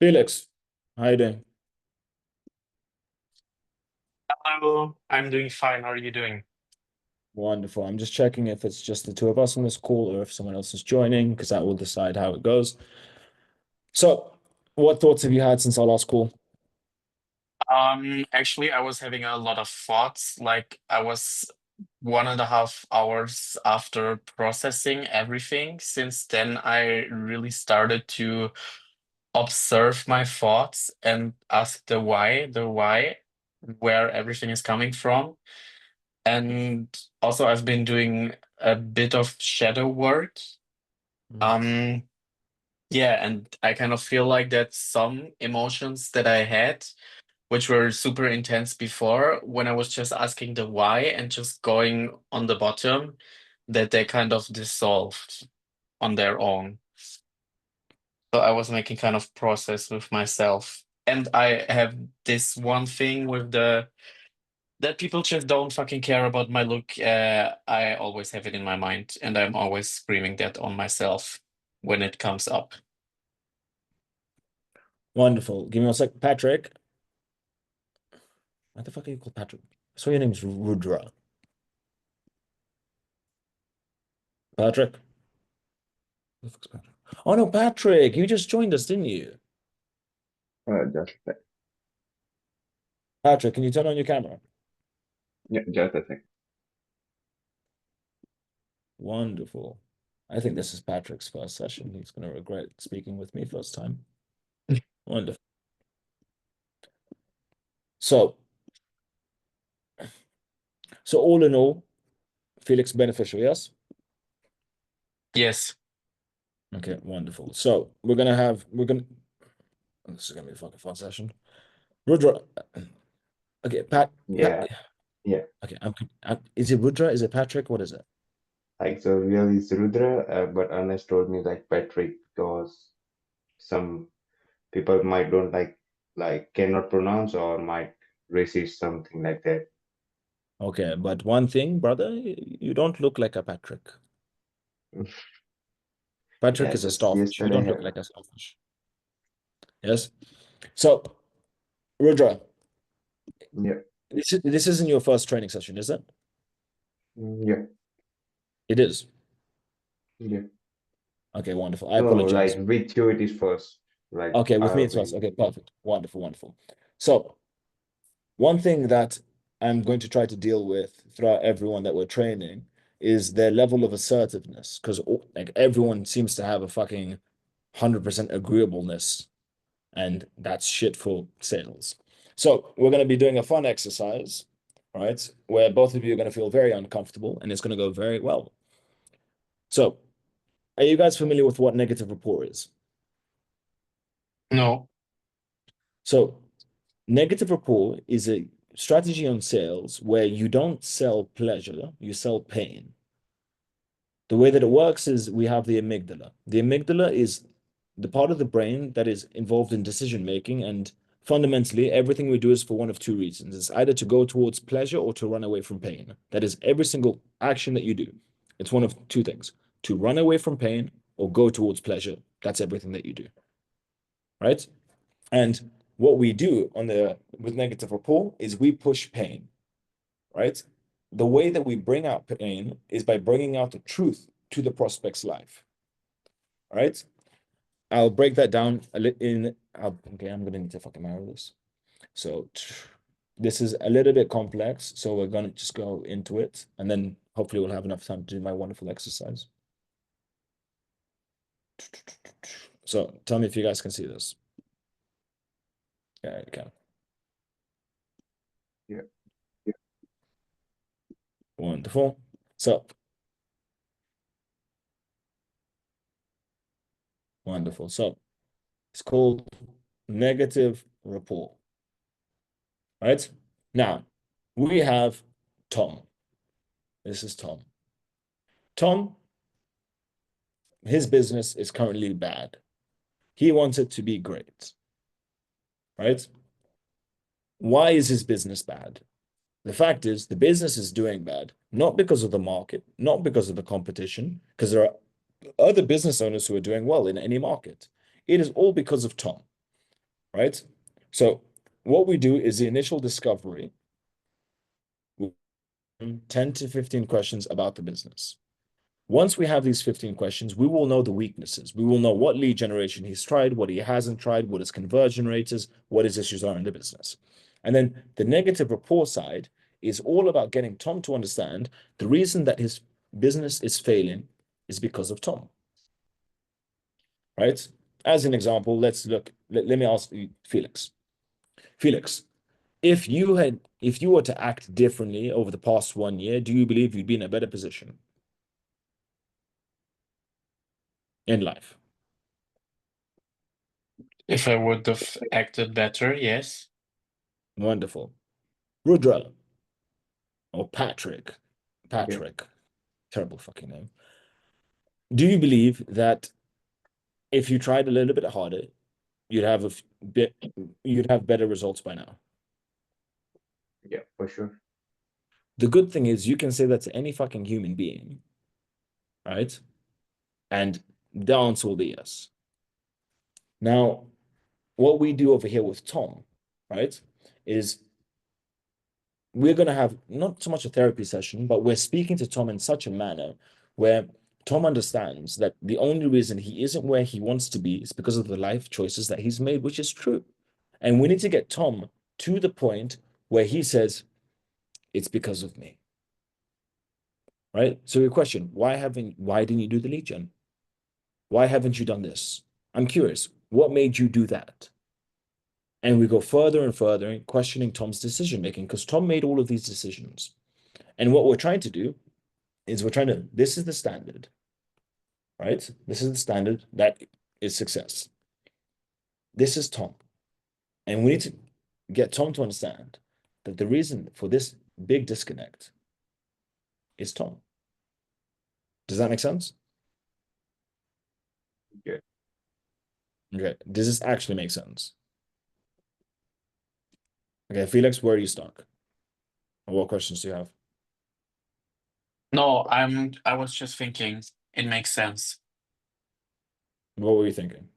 Felix, how you doing? Hello, I'm doing fine. How are you doing? Wonderful. I'm just checking if it's just the two of us on this call or if someone else is joining, because that will decide how it goes. So, what thoughts have you had since our last call? Actually, I was having a lot of thoughts. Like I was 1.5 hours after processing everything. Since then, I really started to observe my thoughts and ask the why, where everything is coming from. And also, I've been doing a bit of shadow work. Nice. Um, yeah, and I kind of feel like that some emotions that I had which were super intense before when I was just asking the why and just going on the bottom, that they kind of dissolved on their own. So I was making kind of process with myself. And I have this one thing with the that people just don't fucking care about my look. I always have it in my mind, and I'm always screaming that on myself when it comes up. Wonderful. Give me one sec. Patrick. What the fuck are you called Patrick? I swear your name's Rudra. Patrick? Who the fuck's Patrick? Oh no, Patrick, you just joined us, didn't you? Just Patrick, can you turn on your camera? yeah, just a second. Wonderful. I think this is Patrick's first session. He's going to regret speaking with me first time. Wonderful. So, so all in all, Felix beneficial, yes? Yes. Okay, wonderful. So we're gonna this is gonna be a fucking fun session. Rudra, okay, Yeah, yeah. okay, is it Rudra? Is it Patrick? What is it? Like so, really, it's Rudra, but Ernest told me like Patrick because some people might don't like cannot pronounce or might resist something like that. Okay, but one thing, brother, you don't look like a Patrick. Patrick Yeah, is a just starfish. You don't yesterday. look like a starfish. Yes. So, Rudra, Yeah, this isn't your first training session, is it? yeah, It is. yeah. Okay, wonderful. I No, like apologize. with you it is first. Like Okay, with me I've it's first. been. Okay, perfect. Wonderful, wonderful. So, one thing that I'm going to try to deal with throughout everyone that we're training is their level of assertiveness, because like everyone seems to have a fucking 100% agreeableness, and that's shit for sales. So we're going to be doing a fun exercise, right? Where both of you are going to feel very uncomfortable, and it's going to go very well. So, are you guys familiar with what negative rapport is? No. So, negative rapport is a strategy on sales where you don't sell pleasure, you sell pain. The way that it works is we have the amygdala. The amygdala is the part of the brain that is involved in decision making, and fundamentally, everything we do is for one of two reasons. It's either to go towards pleasure or to run away from pain. That is every single action that you do. It's one of two things: to run away from pain or go towards pleasure. That's everything that you do, right? And what we do on the with negative rapport is we push pain, right? The way that we bring out pain is by bringing out the truth to the prospect's life, right? I'll break that down a little okay, I'm gonna need to fucking marry this. So this is a little bit complex, so we're gonna just go into it, and then hopefully we'll have enough time to do my wonderful exercise. So tell me if you guys can see this. Yeah, you can. Yeah, Wonderful. So wonderful. So it's called negative rapport, right? Now we have Tom. This is Tom. Tom, his business is currently bad. He wants it to be great, right? Why is his business bad? The fact is, the business is doing bad, not because of the market, not because of the competition, because there are other business owners who are doing well in any market. It is all because of Tom. right? So what we do is the initial discovery, 10 to 15 questions about the business. Once we have these 15 questions, we will know the weaknesses. We will know what lead generation he's tried, what he hasn't tried, what his conversion rate is, what his issues are in the business. And then the negative rapport side is all about getting Tom to understand the reason that his business is failing is because of Tom, right? As an example, let me ask you, Felix. Felix, if you were to act differently over the past 1 year, do you believe you'd be in a better position in life? If I would have acted better, yes. Wonderful. Rudra or Yeah. Patrick, terrible fucking name. Do you believe that if you tried a little bit harder, you'd have a bit, you'd have better results by now? Yeah, for sure. The good thing is you can say that to any fucking human being, right? And the answer will be yes. Now, what we do over here with Tom, right, is we're going to have not so much a therapy session, but we're speaking to Tom in such a manner where Tom understands that the only reason he isn't where he wants to be is because of the life choices that he's made, which is true. And we need to get Tom to the point where he says, it's because of me. Right? So your question, why didn't you do the lead gen? Why haven't you done this? I'm curious, what made you do that? And we go further and further in questioning Tom's decision making because Tom made all of these decisions. And what we're trying to do is this is the standard, right? This is the standard that is success. This is Tom. And we need to get Tom to understand that the reason for this big disconnect is Tom. Does that make sense? Yeah. Okay. Does this actually make sense? Okay, Felix, where are you stuck? What questions do you have? No, I was just thinking it makes sense. What were you thinking?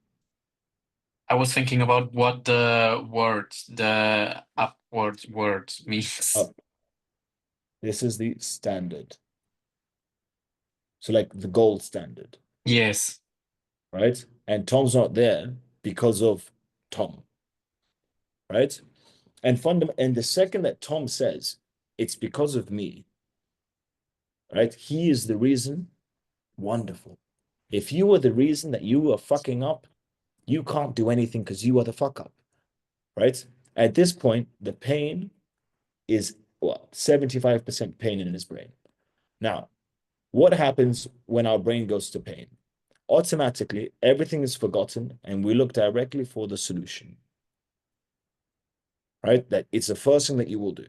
I was thinking about what the upward word means. Oh, this is the standard. So like the gold standard, Yes. right? And Tom's not there because of Tom, right? And the second that Tom says it's because of me, right? He is the reason. Wonderful. If you are the reason that you are fucking up, you can't do anything because you are the fuck up, right? At this point, the pain is 75% pain in his brain. Now, what happens when our brain goes to pain? Automatically, everything is forgotten and we look directly for the solution, right? That it's the first thing that you will do,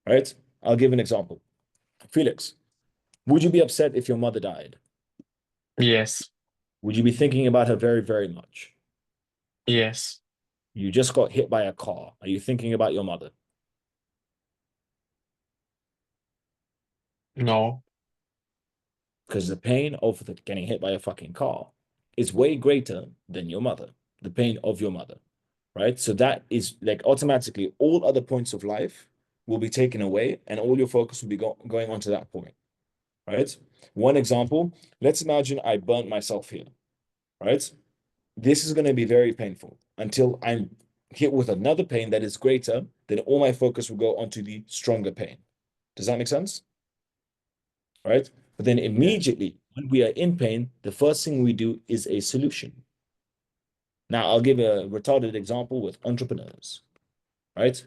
right? I'll give an example. Felix, would you be upset if your mother died? Yes. Would you be thinking about her very, very much? Yes. You just got hit by a car. Are you thinking about your mother? No. Because the pain of getting hit by a fucking car is way greater than your mother, the pain of your mother, right? So that is like automatically all other points of life will be taken away and all your focus will be going on to that point, right? One example, let's imagine I burnt myself here, right? This is going to be very painful until I'm hit with another pain that is greater, then all my focus will go onto the stronger pain. Does that make sense? Right? But then immediately when we are in pain, the first thing we do is a solution. Now, I'll give a retarded example with entrepreneurs, right?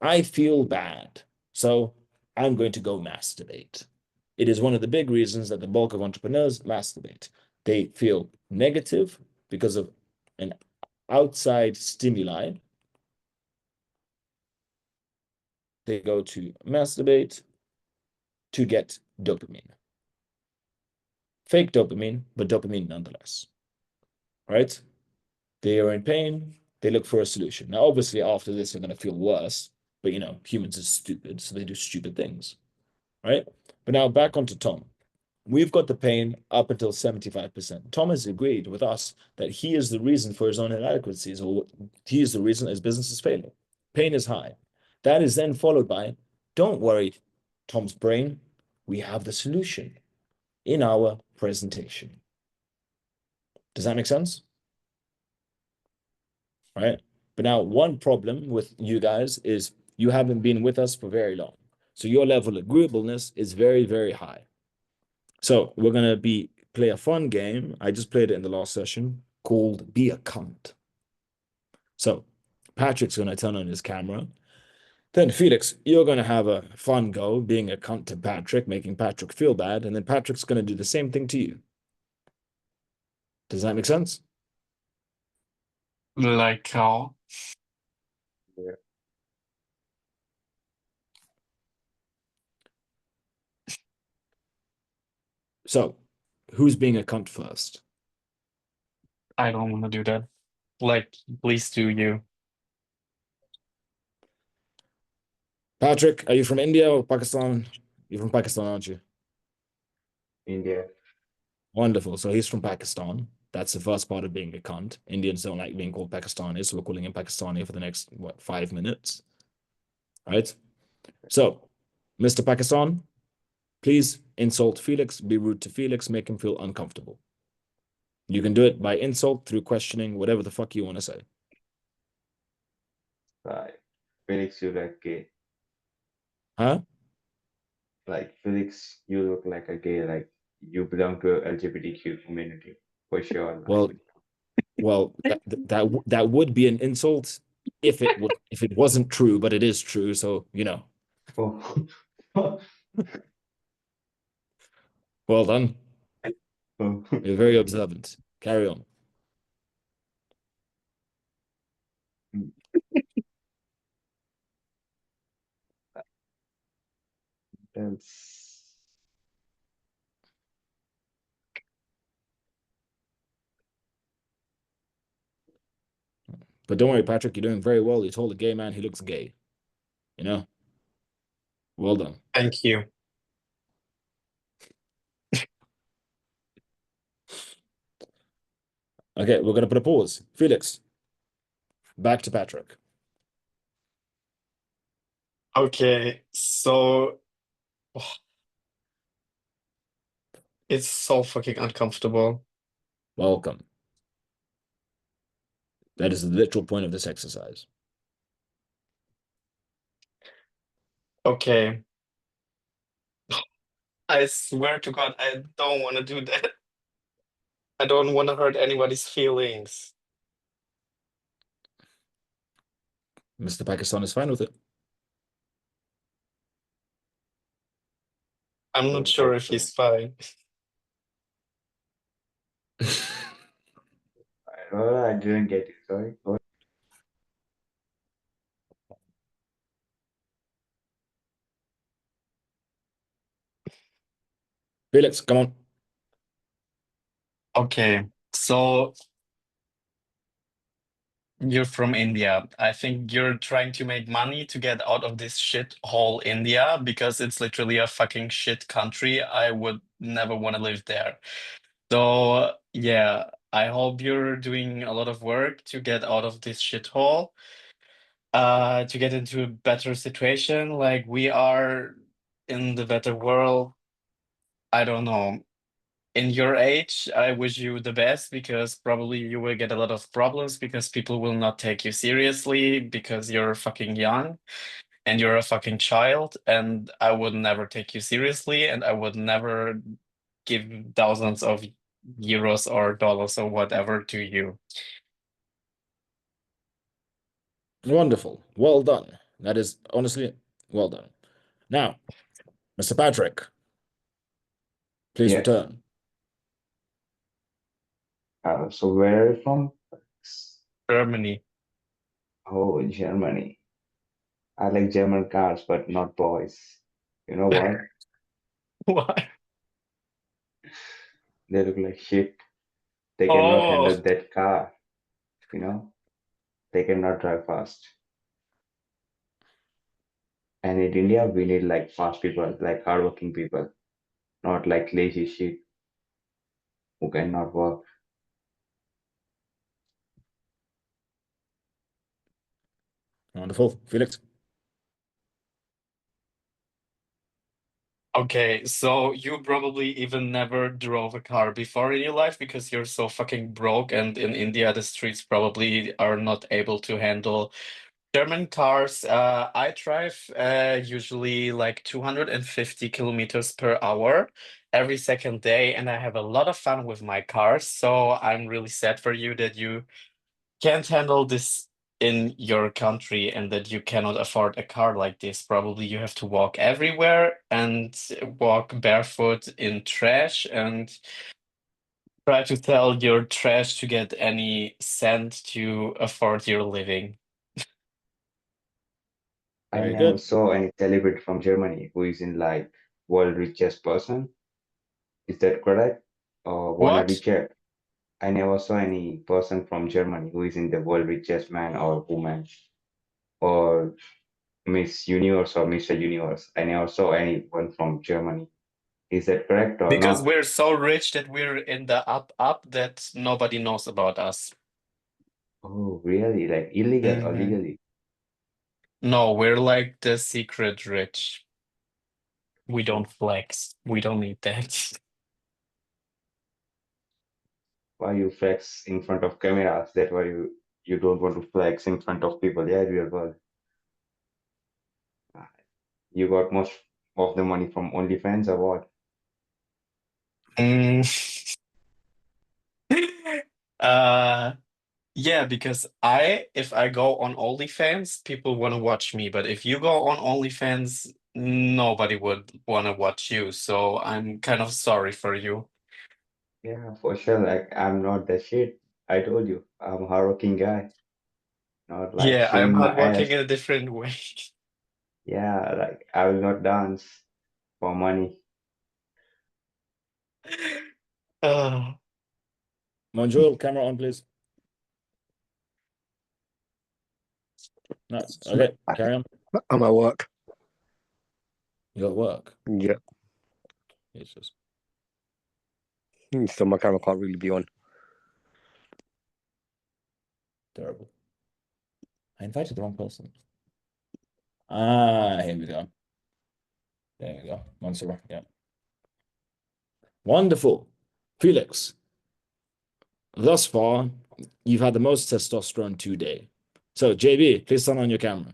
I feel bad, so I'm going to go masturbate. It is one of the big reasons that the bulk of entrepreneurs masturbate. They feel negative because of an outside stimuli. They go to masturbate to get dopamine. Fake dopamine, but dopamine nonetheless, right? They are in pain. They look for a solution. Now, obviously, after this, they're going to feel worse, but humans are stupid, so they do stupid things, right? But now back onto Tom. We've got the pain up until 75%. Thomas agreed with us that he is the reason for his own inadequacies, or he is the reason his business is failing. Pain is high. That is then followed by, don't worry, Tom's brain, we have the solution in our presentation. Does that make sense? Right? But now, one problem with you guys is you haven't been with us for very long. So your level of agreeableness is very, very high. So we're gonna play a fun game. I just played it in the last session called Be a Cunt. So Patrick's gonna turn on his camera. Then Felix, you're gonna have a fun go being a cunt to Patrick, making Patrick feel bad, and then Patrick's gonna do the same thing to you. Does that make sense? Like how? Yeah. So who's being a cunt first? I don't want to do that. Like, please do you. Patrick, are you from India or Pakistan? You're from Pakistan, aren't you? India. Wonderful. So he's from Pakistan. That's the first part of being a cunt. Indians don't like being called Pakistanis, so we're calling him Pakistani for the next, 5 minutes? Right? So, Mr. Pakistan, please insult Felix, be rude to Felix, make him feel uncomfortable. You can do it by insult, through questioning, whatever the fuck you want to say. Like Felix, you like gay. Huh? Like Felix, you look like a gay. Like you belong to a LGBTQ community for sure. Well, that would be an insult if it wasn't true, but it is true. So, Oh. well done. Oh. You're very observant. Carry on. That's But don't worry, Patrick, you're doing very well. You told a gay man he looks gay. You know? Well done. Thank you. Okay, we're gonna put a pause. Felix, back to Patrick. Okay, so it's so fucking uncomfortable. Welcome. That is the literal point of this exercise. Okay. I swear to God, I don't want to do that. I don't want to hurt anybody's feelings. Mr. Pakistan is fine with it. I'm not sure if he's fine. I didn't get it. Sorry. What? Felix, come on. Okay, so you're from India. I think you're trying to make money to get out of this shit hole India because it's literally a fucking shit country. I would never want to live there. So, yeah, I hope you're doing a lot of work to get out of this shithole, to get into a better situation. Like we are in the better world. I don't know. In your age, I wish you the best because probably you will get a lot of problems because people will not take you seriously because you're fucking young and you're a fucking child, and I would never take you seriously, and I would never give thousands of euros or dollars or whatever to you. Wonderful. Well done. That is honestly well done. Now, Mr. Patrick, please Yes. return. So where are you from? Germany. Oh, Germany. I like German cars, but not boys. You know why? Why? They look like shit. They cannot Oh, handle that car. You know, they cannot drive fast. And in India, we need like fast people, like hardworking people, not like lazy shit who cannot work. Wonderful. Felix? Okay, so you probably even never drove a car before in your life because you're so fucking broke, and in India the streets probably are not able to handle German cars. I drive usually like 250 kilometers per hour every second day, and I have a lot of fun with my cars. So I'm really sad for you that you can't handle this in your country and that you cannot afford a car like this. Probably you have to walk everywhere and walk barefoot in trash and try to sell your trash to get any cent to afford your living. I Very never good. saw any celebrity from Germany who is in like world richest person. Is that correct? Or wanna What? recheck? I never saw any person from Germany who is in the world richest man or woman or Miss Universe or Mr. Universe. I never saw anyone from Germany. Is that correct or Because not? we're so rich that we're in the up that nobody knows about us. Oh, really? Like illegal or Mhm. legally? No, we're like the secret rich. We don't flex. We don't need that. Why you flex in front of cameras? That why you don't want to flex in front of people? Yeah, real world. You got most of the money from OnlyFans or what? Mm. Uh, yeah, because if I go on OnlyFans, people want to watch me. But if you go on OnlyFans, nobody would want to watch you. So I'm kind of sorry for you. Yeah, for sure. Like I'm not the shit. I told you, I'm a hardworking guy, not like Yeah, I'm showing my hardworking ass. in a different way. Yeah, like I will not dance for money. Uh, Monjoul, camera on, please. No. Okay, carry on. I'm at work. You got work. Yeah. Jesus. So my camera can't really be on. Terrible. I invited the wrong person. Ah, here we go. There we go. Mansour, yeah. Wonderful. Felix, thus far, you've had the most testosterone today. So, JB, please turn on your camera.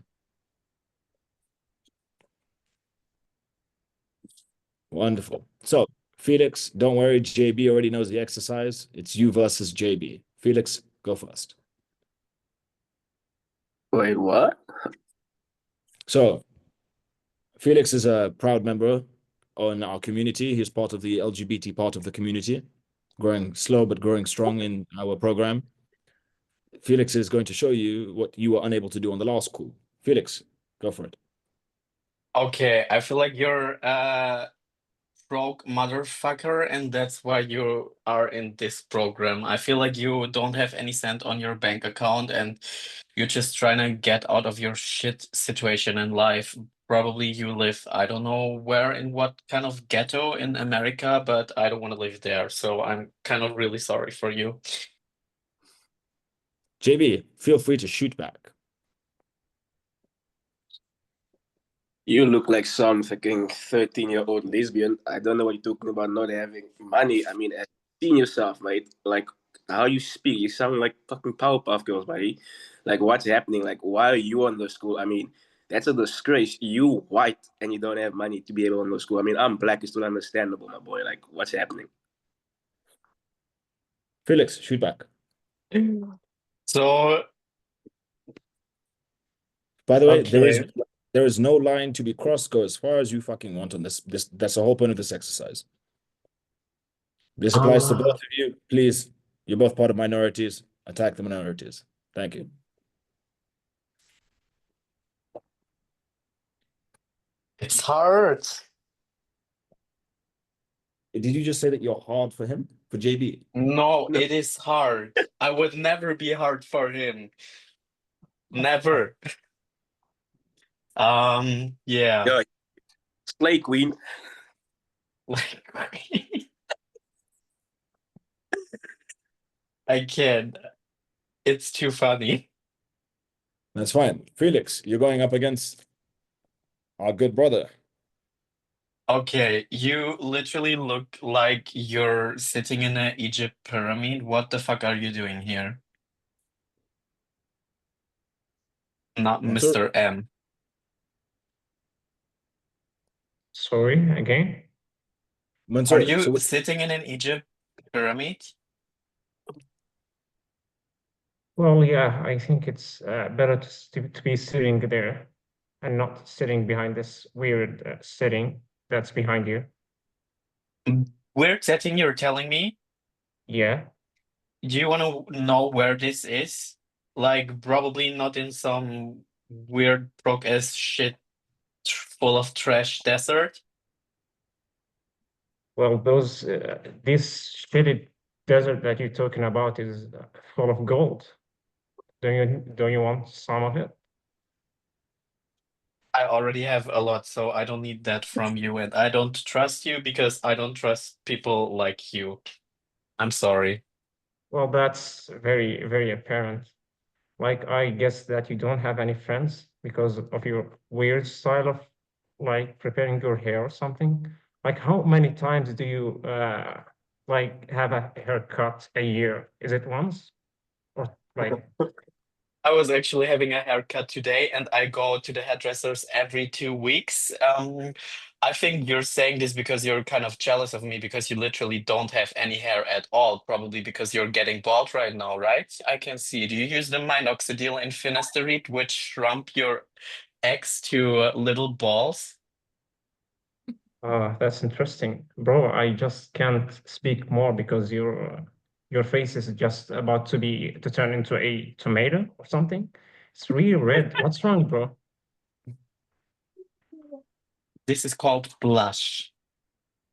Wonderful. So, Felix, don't worry. JB already knows the exercise. It's you versus JB. Felix, go first. Wait, what? So, Felix is a proud member in our community. He's part of the LGBT part of the community, growing slow but growing strong in our program. Felix is going to show you what you were unable to do on the last call. Felix, go for it. okay, I feel like you're a broke motherfucker, and that's why you are in this program. I feel like you don't have any cent on your bank account, and you're just trying to get out of your shit situation in life. Probably you live, I don't know where, in what kind of ghetto in America, but I don't want to live there. So I'm kind of really sorry for you. JB, feel free to shoot back. You look like some fucking 13-year-old lesbian. I don't know what you're talking about not having money. I mean, seeing yourself, mate. Like, how you speak, you sound like fucking Powerpuff Girls, buddy. Like, what's happening? Like, why are you on the school? I mean, that's a disgrace. You white and you don't have money to be able on the school. I mean, I'm black. It's still understandable, my boy. Like, what's happening? Felix, shoot back. So, By the way, okay. there is no line to be crossed. Go as far as you fucking want on this. That's the whole point of this exercise. This applies to both Uh, of you. Please, you're both part of minorities. Attack the minorities. Thank you. it's hard. Did you just say that you're hard for him? For JB? No, No, it is hard. I would never be hard for him. Never. Yeah. yeah, Slay Queen. Like, I can't. It's too funny. That's fine. Felix, you're going up against our good brother. Okay, you literally look like you're sitting in an Egypt pyramid. What the fuck are you doing here? Not Mansoor, Mr. M. Sorry, again? Are Mansoor, you sitting in an Egypt pyramid? Well, yeah, I think it's better to be sitting there and not sitting behind this weird setting that's behind you. Weird setting you're telling me? Yeah. Do you want to know where this is? Like, probably not in some weird broke ass shit full of trash desert. Well, this shitty desert that you're talking about is full of gold. Don't you want some of it? I already have a lot, so I don't need that from you, and I don't trust you because I don't trust people like you. I'm sorry. Well, that's very, very apparent. Like, I guess that you don't have any friends because of your weird style of like preparing your hair or something. Like, how many times do you like have a haircut a year? Is it once or like? I was actually having a haircut today, and I go to the hairdressers every 2 weeks. I think you're saying this because you're kind of jealous of me because you literally don't have any hair at all, probably because you're getting bald right now, right? I can see. Do you use the minoxidil and finasteride, which shrunk your eggs to little balls? That's interesting, bro. I just can't speak more because your face is just about to turn into a tomato or something. It's really red. What's wrong, bro? This is called blush,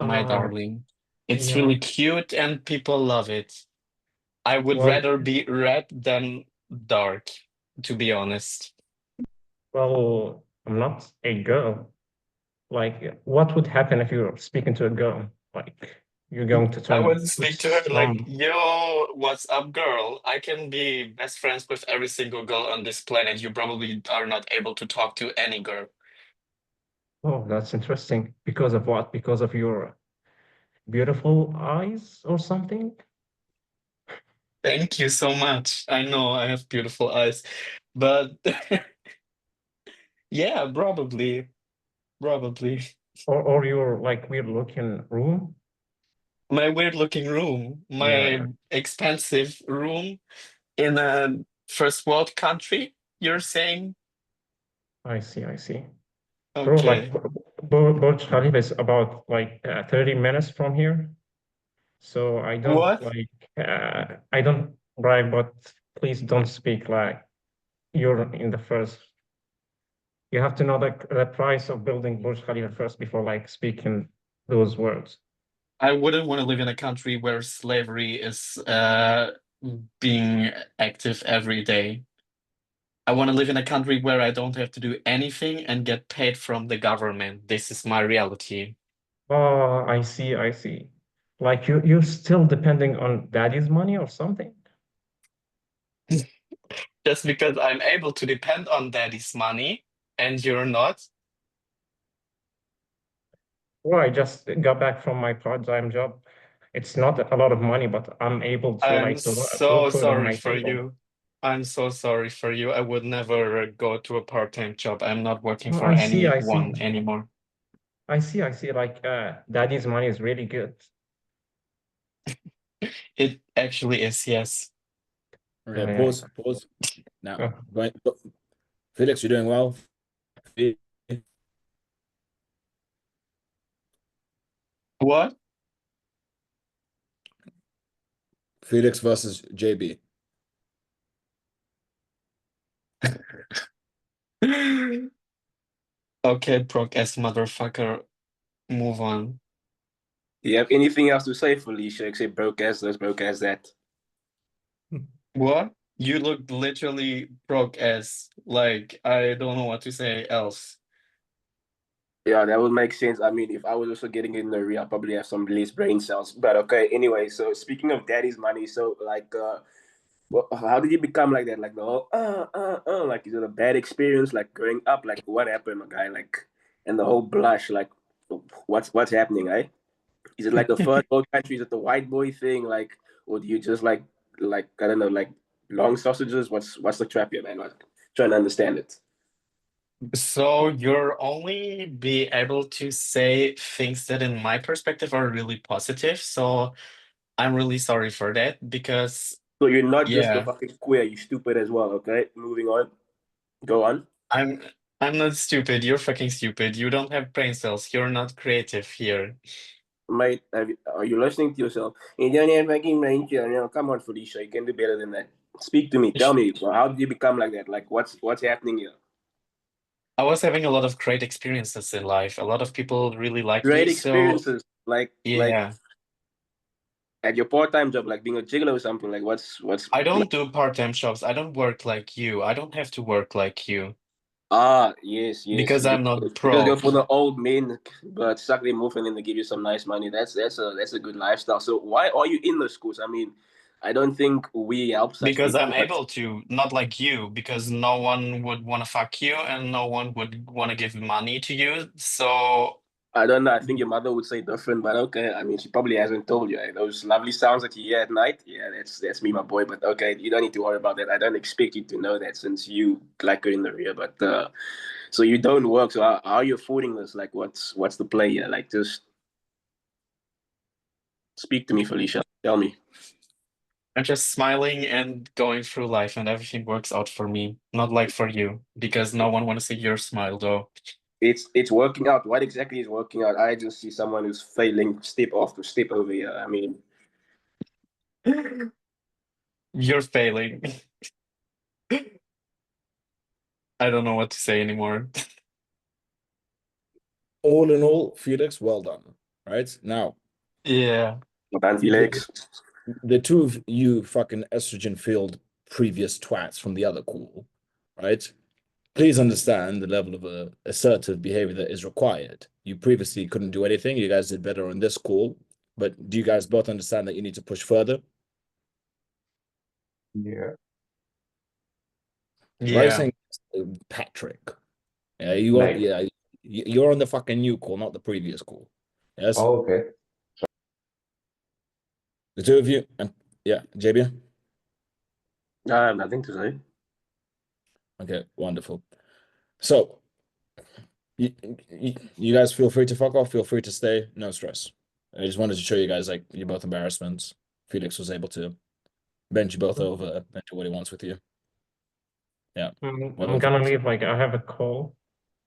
my Uh, darling. It's yeah. really cute and people love it. I would Well, rather be red than dark, to be honest. well, I'm not a girl. Like, what would happen if you're speaking to a girl? Like, you're going to I turn would to speak to her like, some. yo, what's up, girl? I can be best friends with every single girl on this planet. You probably are not able to talk to any girl. Oh, that's interesting. Because of what? Because of your beautiful eyes or something? Thank you so much. I know I have beautiful eyes, but yeah, probably, probably. Or your like weird looking room? My weird looking room, Yeah, my expensive room in a first world country, you're saying? I see, I see. Bro, like Okay. Burj Khalifa is about like 30 minutes from here. So What? I don't drive, but please don't speak like you're in the first. You have to know the price of building Burj Khalifa first before like speaking those words. I wouldn't want to live in a country where slavery is being active every day. I want to live in a country where I don't have to do anything and get paid from the government. This is my reality. Oh, I see, I see. Like you're still depending on daddy's money or something? Just because I'm able to depend on daddy's money and you're not, Well, I just got back from my part-time job. It's not a lot of money, but I'm able to I'm like put so food on sorry my for table. you. I'm so sorry for you. I would never go to a part-time job. I'm not working Oh, for I see, anyone anymore. I see. Like, daddy's money is really good. It actually is, yes. Okay, Yeah. pause. Now, Oh, going, Felix, you're doing well. What? Felix versus JB. Okay, broke ass motherfucker, move on. Do you have anything else to say, Felicia? Except say broke ass this, broke ass that. What? You look literally broke as like I don't know what to say else. Yeah, that would make sense. I mean, if I was also getting in the real, I'll probably have some less brain cells. But okay, anyway, so speaking of daddy's money, so like well, how did you become like that? Like the whole like is it a bad experience like growing up? Like what happened, my guy? Like and the whole blush, like what's happening, eh? Is it like the first world country? Is it the white boy thing? Like, or do you just like I don't know, like long sausages? What's the trap here, man? Like, trying to understand it. So you're only be able to say things that in my perspective are really positive. So I'm really sorry for that because So you're not just a yeah, fucking queer, you stupid as well, okay? Moving on. Go on. I'm I'm not stupid. You're fucking stupid. You don't have brain cells. You're not creative here. Mate, are you listening to yourself? You don't have fucking brain cells. You know, come on, Felicia, you can do better than that. Speak to me. Tell me, well, how did you become like that? Like, what's happening here? I was having a lot of great experiences in life. A lot of people really liked Great me. So experiences, like yeah, at your part-time job, like being a gigolo or something. Like, what's I like, don't do part-time jobs. I don't work like you. I don't have to work like you yes. because I'm not You just go broke. for the old men, but suck them off and then they give you some nice money. That's a good lifestyle. So why are you in those schools? I mean, I don't think we help such Because I'm people, but able to, not like you, because no one would want to fuck you and no one would want to give money to you. So, I don't know. I think your mother would say different, but okay. I mean, she probably hasn't told you. Eh? Those lovely sounds that you hear at night, yeah, that's me, my boy. But okay, you don't need to worry about that. I don't expect you to know that since you like her in the rear. But so you don't work. So how are you affording this? Like, what's the play here? Like, just speak to me, Felicia. Tell me. I'm just smiling and going through life and everything works out for me. Not like for you, because no one wants to see your smile though. It's working out. What exactly is working out? I just see someone who's failing step after step over here. I mean, You're failing. I don't know what to say anymore. All in all, Felix, well done. Right now, Yeah. the, Felix. the two of you fucking estrogen-filled previous twats from the other call, right? Please understand the level of assertive behavior that is required. You previously couldn't do anything. You guys did better on this call, but do you guys both understand that you need to push further? Yeah. Why are you Yeah. saying Patrick? Yeah, you are. Like, Yeah, you're on the fucking new call, not the previous call. Yes, oh, okay. the two of you, and yeah, JB. I have nothing to say. Okay, wonderful. So you guys feel free to fuck off. Feel free to stay. No stress. I just wanted to show you guys like you're both embarrassments. Felix was able to bend you both over and do what he wants with you. Yeah. Well I'm done, gonna Felix. leave. Like, I have a call.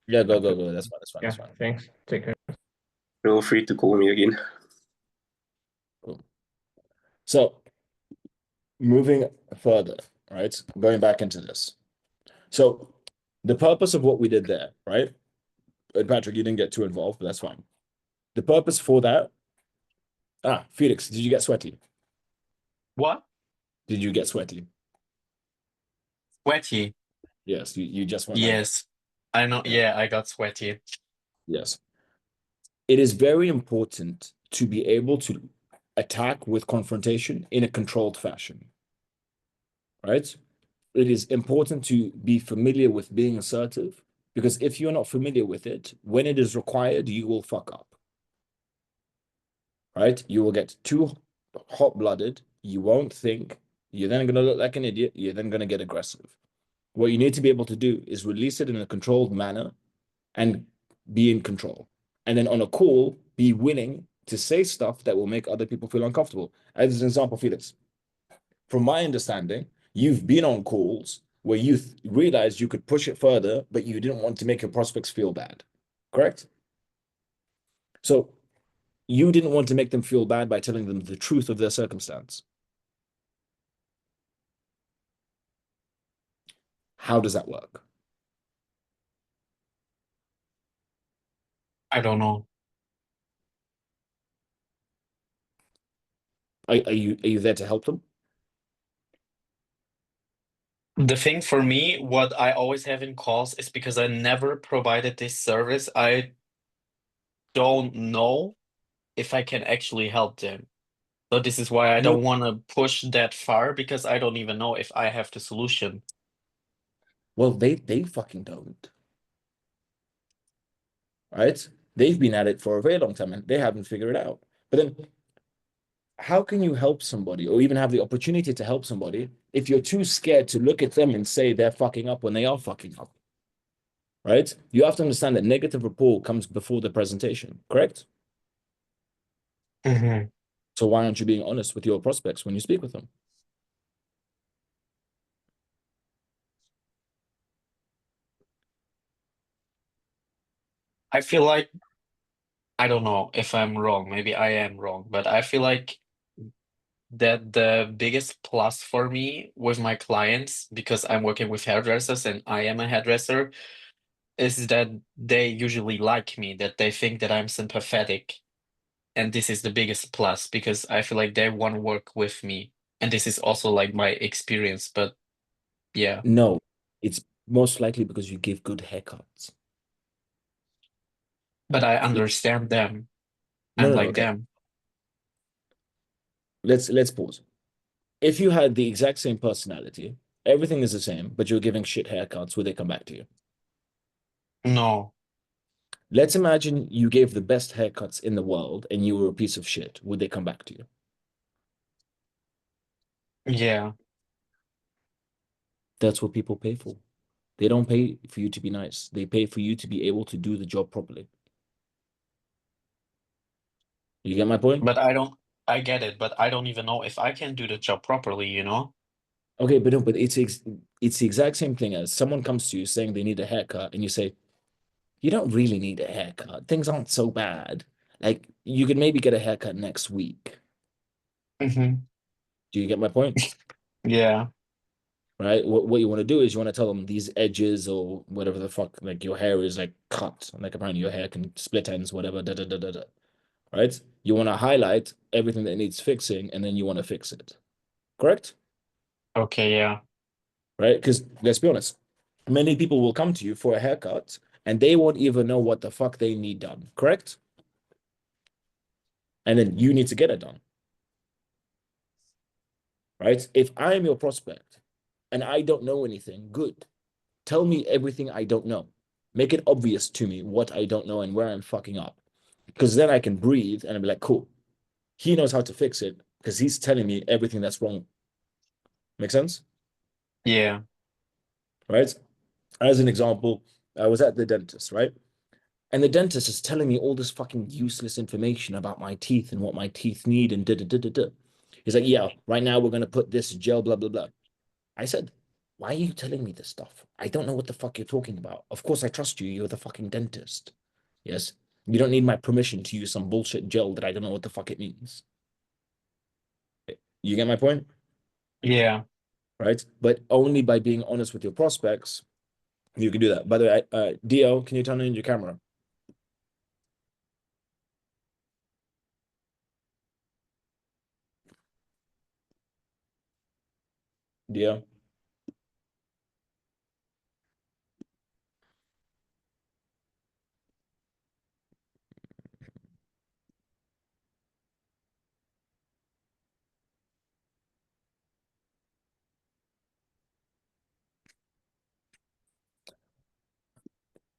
Yeah, go, After, go, go. That's fine. That's fine. That's yeah, fine. thanks. Take care. Feel free to call me again. Cool. So moving further, right? Going back into this. So the purpose of what we did there, right? And Patrick, you didn't get too involved, but that's fine. The purpose for that. Felix, did you get sweaty? What? Did you get sweaty? Sweaty. Yes, you just went like, Yes. I know. yeah, Yeah, I got sweaty. yes. It is very important to be able to attack with confrontation in a controlled fashion, right? It is important to be familiar with being assertive because if you're not familiar with it, when it is required, you will fuck up, right? You will get too hot-blooded. You won't think. You're then going to look like an idiot. You're then going to get aggressive. What you need to be able to do is release it in a controlled manner and be in control. And then on a call, be willing to say stuff that will make other people feel uncomfortable. As an example, Felix, from my understanding, you've been on calls where you realized you could push it further, but you didn't want to make your prospects feel bad. Correct? So you didn't want to make them feel bad by telling them the truth of their circumstance. How does that work? I don't know. Are you there to help them? The thing for me, what I always have in calls is because I never provided this service. I don't know if I can actually help them. So this is why I No. don't want to push that far, because I don't even know if I have the solution. Well, they fucking don't. Right? They've been at it for a very long time and they haven't figured it out. But then how can you help somebody or even have the opportunity to help somebody if you're too scared to look at them and say they're fucking up when they are fucking up? Right? You have to understand that negative rapport comes before the presentation, correct? Mm-hmm. So why aren't you being honest with your prospects when you speak with them? I feel like, I don't know if I'm wrong, maybe I am wrong, but I feel like that the biggest plus for me with my clients, because I'm working with hairdressers and I am a hairdresser, is that they usually like me, that they think that I'm sympathetic. And this is the biggest plus, because I feel like they want to work with me. And this is also like my experience, but yeah. No, it's most likely because you give good haircuts. But I understand them No, and no, no, like okay. them. Let's pause. If you had the exact same personality, everything is the same, but you're giving shit haircuts, would they come back to you? No. Let's imagine you gave the best haircuts in the world and you were a piece of shit. Would they come back to you? Yeah. That's what people pay for. They don't pay for you to be nice. They pay for you to be able to do the job properly. You get my point? But I get it, but I don't even know if I can do the job properly, you know? Okay, but no, but it's the exact same thing as someone comes to you saying they need a haircut, and you say, you don't really need a haircut. Things aren't so bad. Like you could maybe get a haircut next week. Mm-hmm. Do you get my point? Yeah. Right? What you want to do is you want to tell them these edges or whatever the fuck, like your hair is like cut. Like apparently your hair can split ends, whatever, da da da da da. Right? You want to highlight everything that needs fixing, and then you want to fix it. Correct? Okay, yeah. Right? Because let's be honest, many people will come to you for a haircut and they won't even know what the fuck they need done. Correct? And then you need to get it done. Right? If I am your prospect and I don't know anything, good. Tell me everything I don't know. Make it obvious to me what I don't know and where I'm fucking up. Because then I can breathe and I'll be like, cool. He knows how to fix it because he's telling me everything that's wrong. Make sense? Yeah. Right? As an example, I was at the dentist, right? And the dentist is telling me all this fucking useless information about my teeth and what my teeth need and da da da da da. He's like, yeah, right now we're gonna put this gel, blah blah blah. I said, why are you telling me this stuff? I don't know what the fuck you're talking about. Of course I trust you. You're the fucking dentist. Yes. You don't need my permission to use some bullshit gel that I don't know what the fuck it means. You get my point? Yeah. Right? But only by being honest with your prospects, you can do that. By the way, Dio, can you turn on your camera? Dio?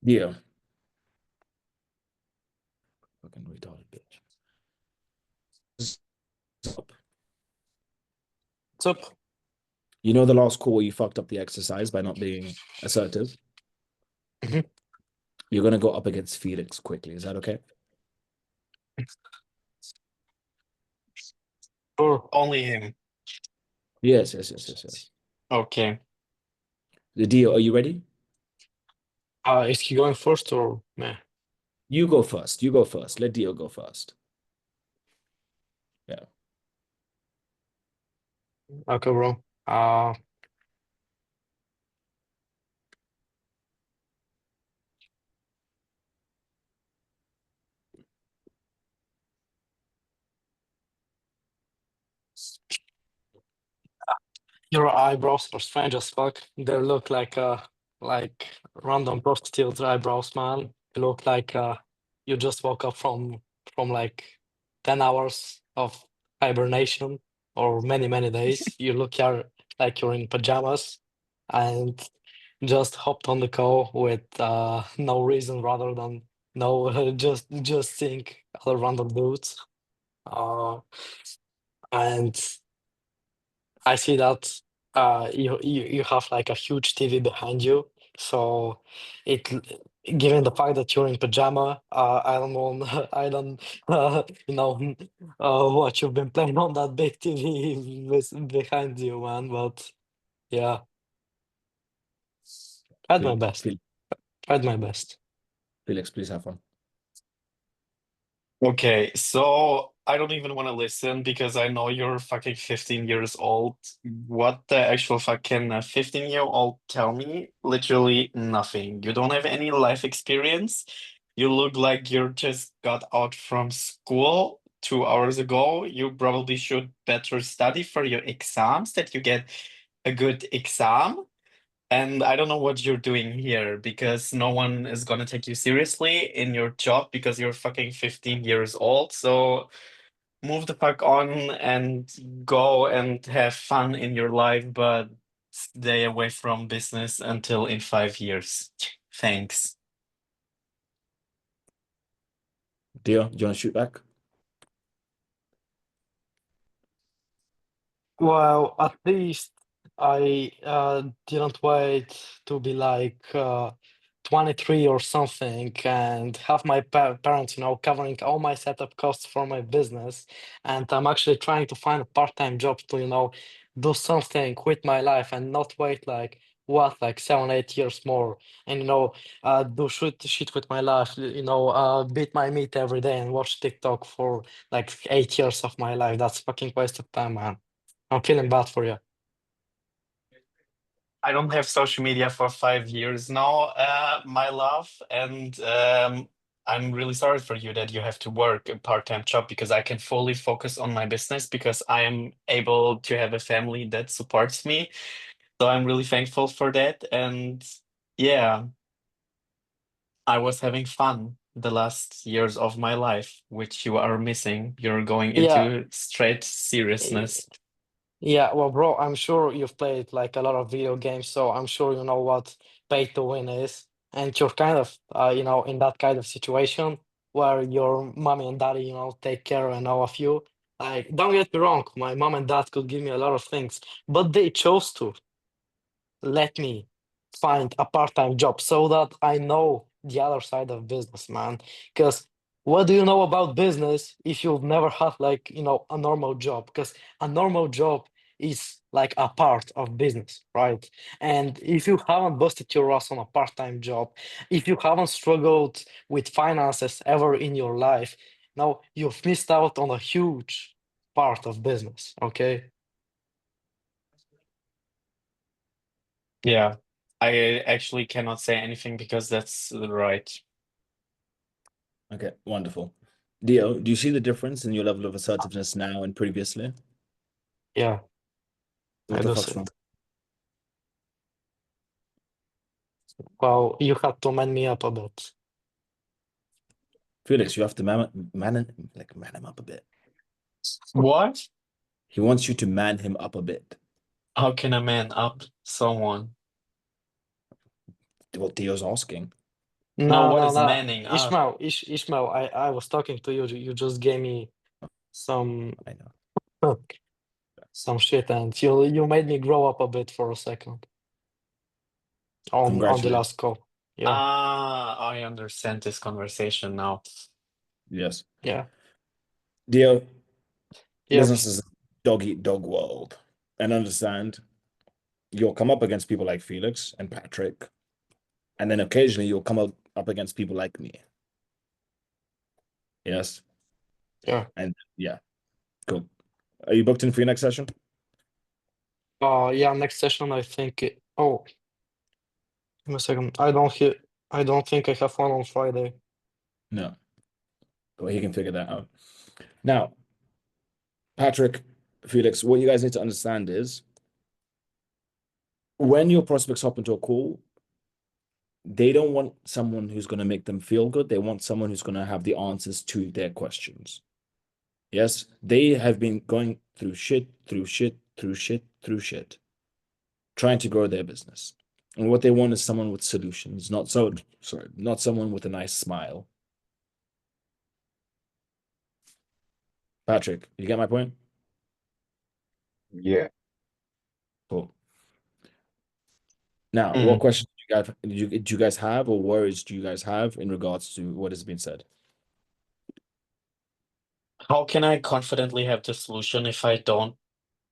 Dio. Fucking retarded bitch. What's up? You know the last call where you fucked up the exercise by not being assertive? Mhm. You're gonna go up against Felix quickly. Is that okay? Or only him. Yes, yes, yes, yes, yes. Okay. The Dio, are you ready? Is he going first or meh? You go first. You go first. Let Dio go first. Yeah. Okay, bro. Your eyebrows are strange as fuck. They look like random prostitute eyebrows, man. They look like you just woke up from like 10 hours of hibernation or many days. You look like you're in pajamas and just hopped on the call with no reason rather than no just seeing other random dudes. And I see that you have like a huge TV behind you, so it given the fact that you're in pajama, I don't know, I don't what you've been playing on that big TV behind you, man. But yeah, tried my Felix, best. Tried my best. Felix, please have fun. Okay, so I don't even want to listen because I know you're fucking 15 years old. What the actual fuck can a 15-year-old tell me? Literally nothing. You don't have any life experience. You look like you just got out from school 2 hours ago. You probably should better study for your exams, that you get a good exam. And I don't know what you're doing here because no one is gonna take you seriously in your job because you're fucking 15 years old. So move the fuck on and go and have fun in your life, but stay away from business until in 5 years. Thanks. Dio, do you want to shoot back? Well, at least I didn't wait to be like 23 or something and have my parents, covering all my setup costs for my business. And I'm actually trying to find a part-time job to, do something with my life and not wait like what, like 7, 8 years more and, do shit with my life, beat my meat every day and watch TikTok for like 8 years of my life. That's fucking waste of time, man. I'm feeling bad for you. I don't have social media for 5 years now, my love, and I'm really sorry for you that you have to work a part-time job because I can fully focus on my business because I am able to have a family that supports me. So I'm really thankful for that. And yeah, I was having fun the last years of my life, which you are missing. You're going Yeah, into straight eh, seriousness. yeah. Well, bro, I'm sure you've played like a lot of video games, so I'm sure you know what pay to win is, and you're kind of, in that kind of situation where your mommy and daddy, take care and all of you. Like, don't get me wrong, my mom and dad could give me a lot of things, but they chose to let me find a part-time job so that I know the other side of business, man. Because what do you know about business if you've never had like, a normal job? Because a normal job is like a part of business, right? And if you haven't busted your ass on a part-time job, if you haven't struggled with finances ever in your life, now you've missed out on a huge part of business, okay? Yeah, I actually cannot say anything because that's right. Okay, wonderful. Dio, do you see the difference in your level of assertiveness now and previously? Yeah, What I the do fuck's see wrong? it. Well, you had to man me up a bit. Felix, you have to man him up a bit. What? He wants you to man him up a bit. How can a man up someone? What Dio's asking. No, No, what no, is no. manning up? Ishmael, I was talking to you. You just gave me some I know. some shit, and you made me grow up a bit for a second on the Congratulations. last call. Yeah, Ah, I understand this conversation now. Yes. yeah, Dio, yep, business is a dog eat dog world. And understand you'll come up against people like Felix and Patrick, and then occasionally you'll come up against people like me. Yes. yeah. And yeah, cool. Are you booked in for your next session? Yeah. Next session, I think. Oh, give me a second. I don't think I have one on Friday. No. Well, he can figure that out. Now, Patrick, Felix, what you guys need to understand is when your prospects hop into a call, they don't want someone who's going to make them feel good. They want someone who's going to have the answers to their questions. Yes, they have been going through shit, through shit, through shit, through shit, trying to grow their business. And what they want is someone with solutions, not someone with a nice smile. Patrick, you get my point? Yeah. Cool. Now, what questions do you guys have, or worries do you guys have in regards to what has been said? How can I confidently have the solution if I don't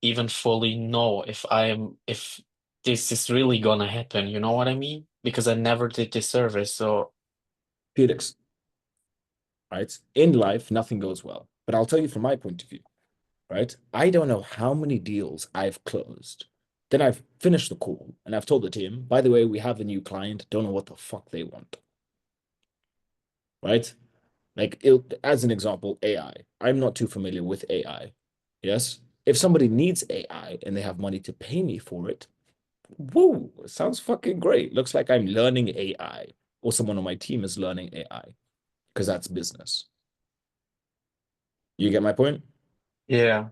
even fully know if this is really gonna happen? You know what I mean? Because I never did this service, so Felix, right? In life, nothing goes well. But I'll tell you from my point of view, right? I don't know how many deals I've closed. Then I've finished the call and I've told the team, by the way, we have a new client, don't know what the fuck they want. Right? Like, as an example, AI. I'm not too familiar with AI. Yes? If somebody needs AI and they have money to pay me for it, woo, it sounds fucking great. Looks like I'm learning AI, or someone on my team is learning AI, because that's business. You get my point? yeah,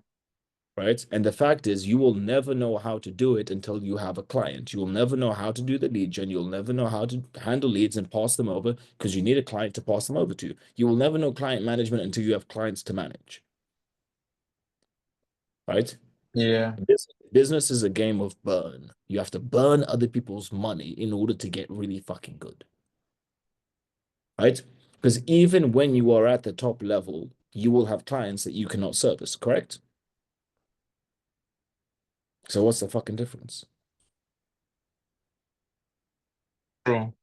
Right? And the fact is, you will never know how to do it until you have a client. You will never know how to do the lead gen. You'll never know how to handle leads and pass them over because you need a client to pass them over to. You will never know client management until you have clients to manage. Right? yeah, Business is a game of burn. You have to burn other people's money in order to get really fucking good. Right? Because even when you are at the top level, you will have clients that you cannot service, correct? So what's the fucking difference? true,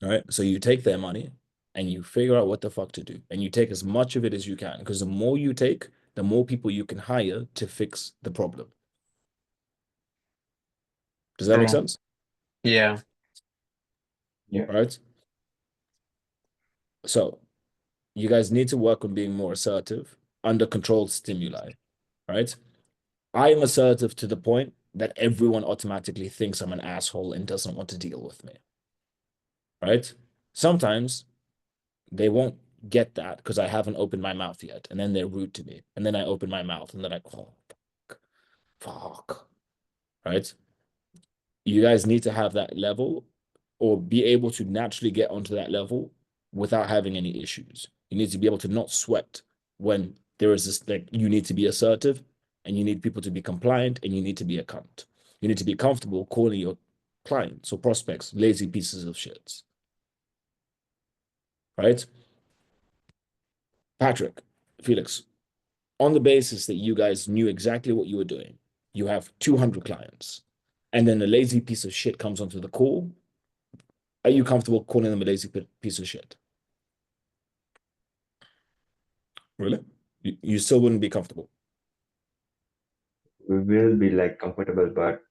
All right. So you take their money and you figure out what the fuck to do. And you take as much of it as you can. Because the more you take, the more people you can hire to fix the problem. Does that make true, sense? yeah, Yeah. All right. So you guys need to work on being more assertive under controlled stimuli. Right. I am assertive to the point that everyone automatically thinks I'm an asshole and doesn't want to deal with me. Right. Sometimes they won't get that because I haven't opened my mouth yet. And then they're rude to me. And then I open my mouth and they're like, oh, fuck. Right? You guys need to have that level or be able to naturally get onto that level without having any issues. You need to be able to not sweat when there is this, like, you need to be assertive and you need people to be compliant and you need to be a cunt. You need to be comfortable calling your clients or prospects lazy pieces of shit. Right? Patrick, Felix, on the basis that you guys knew exactly what you were doing, you have 200 clients, and then a lazy piece of shit comes onto the call. Are you comfortable calling them a lazy piece of shit? Really? You still wouldn't be comfortable. We will be like comfortable, but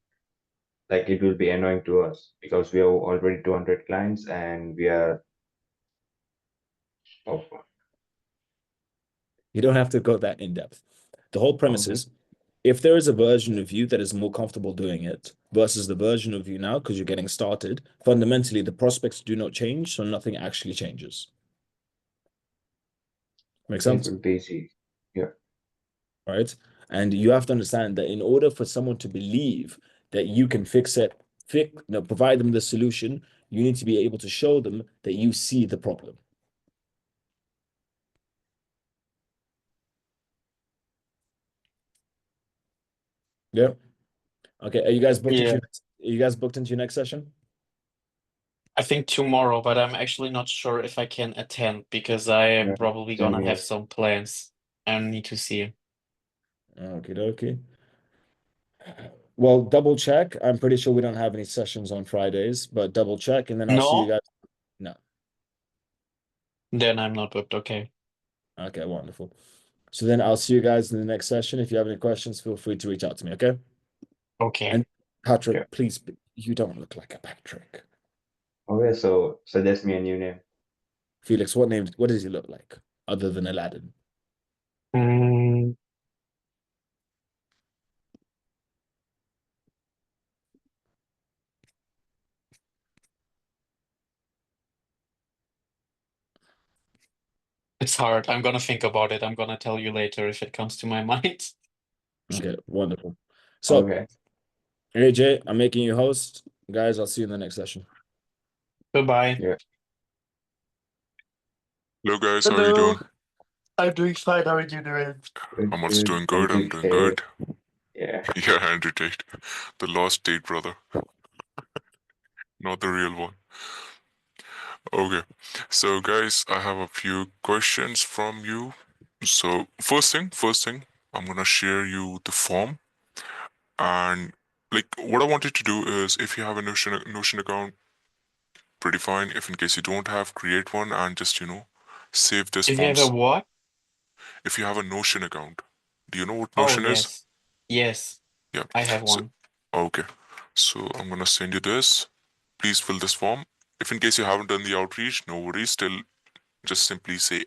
like it will be annoying to us because we have already 200 clients and we are oh, You don't have to go that in depth. The whole premise okay. is if there is a version of you that is more comfortable doing it versus the version of you now, because you're getting started, fundamentally the prospects do not change, so nothing actually changes. Make It sense? will be easy. Yeah. Right? And you have to understand that in order for someone to believe that you can fix it, provide them the solution, you need to be able to show them that you see the problem. Yeah. Okay. Are you guys booked into yeah. your next session? I think tomorrow, but I'm actually not sure if I can attend because I am Yeah. probably Same gonna have here. some plans I need to see. Okay, okay. Well, double check. I'm pretty sure we don't have any sessions on Fridays, but double check and then I'll see you No? guys. No. Then I'm not booked. Okay. Okay, wonderful. So then I'll see you guys in the next session. If you have any questions, feel free to reach out to me, okay? Okay. And Patrick, Yeah. please, you don't look like a Patrick. Okay, so suggest me a new name. Felix, what does he look like other than Aladdin? Mm, It's hard. I'm gonna think about it. I'm gonna tell you later if it comes to my mind. Okay, wonderful. So, Okay. AJ, I'm making you host. Guys, I'll see you in the next session. Goodbye. Yeah. Hello guys, how are you doing? I'm doing fine. How are you doing? I'm also doing good. I'm doing good. Yeah. Yeah, Andrew Tate, the lost Tate brother, not the real one. Okay, so guys, I have a few questions from you. So first thing, I'm gonna share you the form, and like what I wanted to do is, if you have a Notion account, pretty fine. If in case you don't have, create one and just save this If you have a forms. what? If you have a Notion account, do you know what Oh, Notion is? yes. Yes, Yeah. I have So one. okay, so I'm gonna send you this. Please fill this form. If in case you haven't done the outreach, no worries. Still, just simply say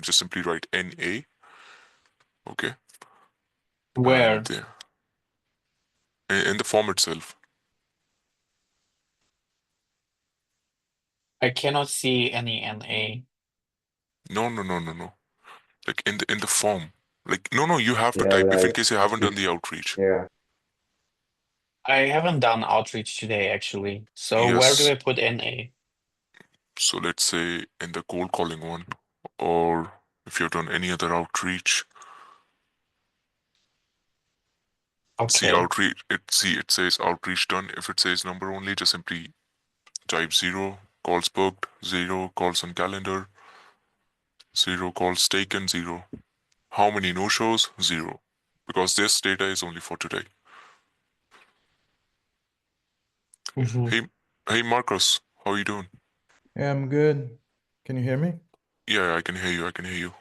just simply write NA. Okay, Where? and in the form itself. I cannot see any NA. No, no, no, no, no. Like in the form. Like no, you have to Yeah, type if in like case you haven't done it's the outreach. yeah. I haven't done outreach today, actually. So where do Yes. I put NA? So let's say in the cold calling one, or if you've done any other outreach. See Okay. outreach. It says outreach done. If it says number only, just simply type 0, calls booked, 0, calls on calendar, 0, calls taken, 0. How many no-shows? 0. Because this data is only for today. Mhm. Hey Marcus, how are you doing? Yeah, I'm good. Can you hear me? Yeah, I can hear you. I can hear you.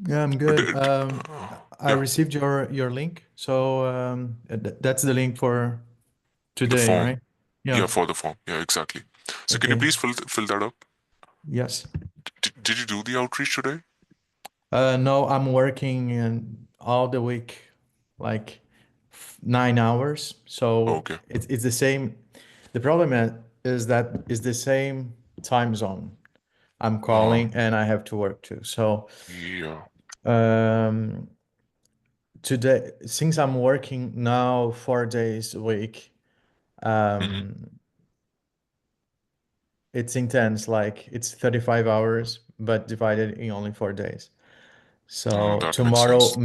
Yeah, I'm But good. I yeah, received your link, so that's the link for the today, form. right? Yeah, Yeah. for the form. Yeah, exactly. So can you Okay. please fill that up? Yes. Did you do the outreach today? No, I'm working all the week, like 9 hours. So Okay. it's the same. The problem is that it's the same time zone. I'm Uh, calling and I have to work too. So yeah. um, today, since I'm working now 4 days a week, Mm-hmm. um, it's intense. Like it's 35 hours, but divided in only 4 days. So That makes sense.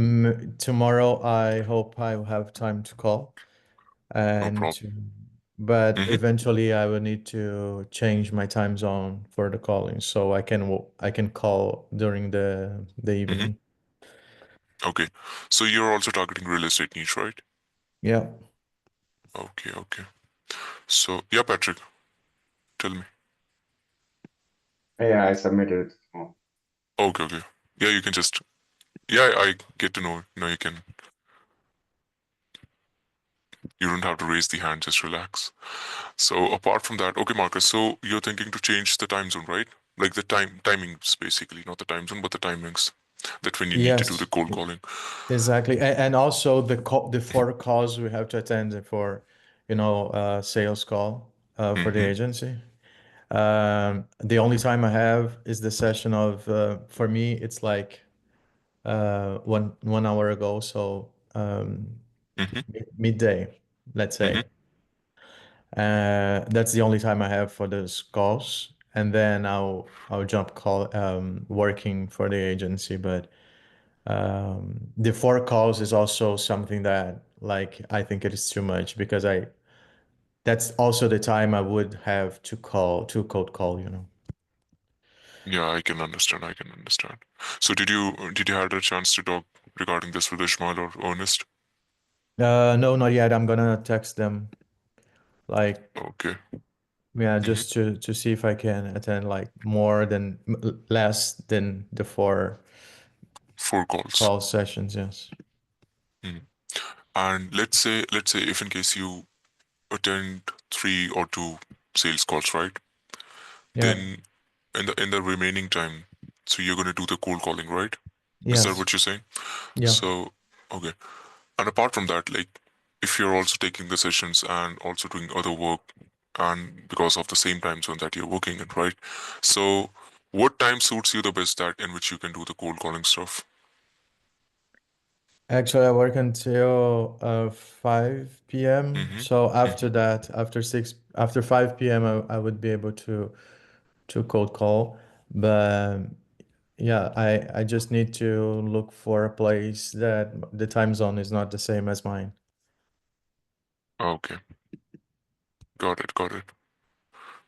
tomorrow, I hope I will have time to call No and problem. but Mm-hmm. eventually I will need to change my time zone for the calling, so I can call during the Mm-hmm. evening. Okay. So you're also targeting real estate niche, right? Yeah. Okay, okay. So yeah, Patrick, tell me. Yeah, I submitted it. Oh, Okay, okay. Yeah, you can just yeah, I get to know. No, you can. You don't have to raise the hand. Just relax. So apart from that, okay, Marcus. So you're thinking to change the time zone, right? Like the timings, basically, not the time zone, but the timings that when you need to do the Yes, cold calling. exactly. And also the 4 calls we have to attend for, sales call for the Mm-hmm. agency. The only time I have is the session of for me it's like 1 hour ago, so Mm-hmm. midday, let's Mm-hmm. say. That's the only time I have for those calls, and then I'll jump call working for the agency. But the 4 calls is also something that like I think it is too much because I that's also the time I would have to cold call. Yeah, I can understand. I can understand. So did you had a chance to talk regarding this with Ishmael or Ernest? No, not yet. I'm gonna text them like, Okay. yeah, Mm-hmm. just to see if I can attend like less than the 4 calls. call sessions. Yes. Mm. And let's say if in case you attend 3 or 2 sales calls, right? Yeah. Then in the remaining time, so you're gonna do the cold calling, right? Is that Yes. what you're saying? Yeah. So okay. And apart from that, like if you're also taking the sessions and also doing other work, and because of the same time zone that you're working in, right? So What time suits you the best that in which you can do the cold calling stuff? Actually, I work until 5 p.m. Mm-hmm. So after that, after 5 p.m., I would be able to cold call. But yeah, I just need to look for a place that the time zone is not the same as mine. Okay, got it, got it.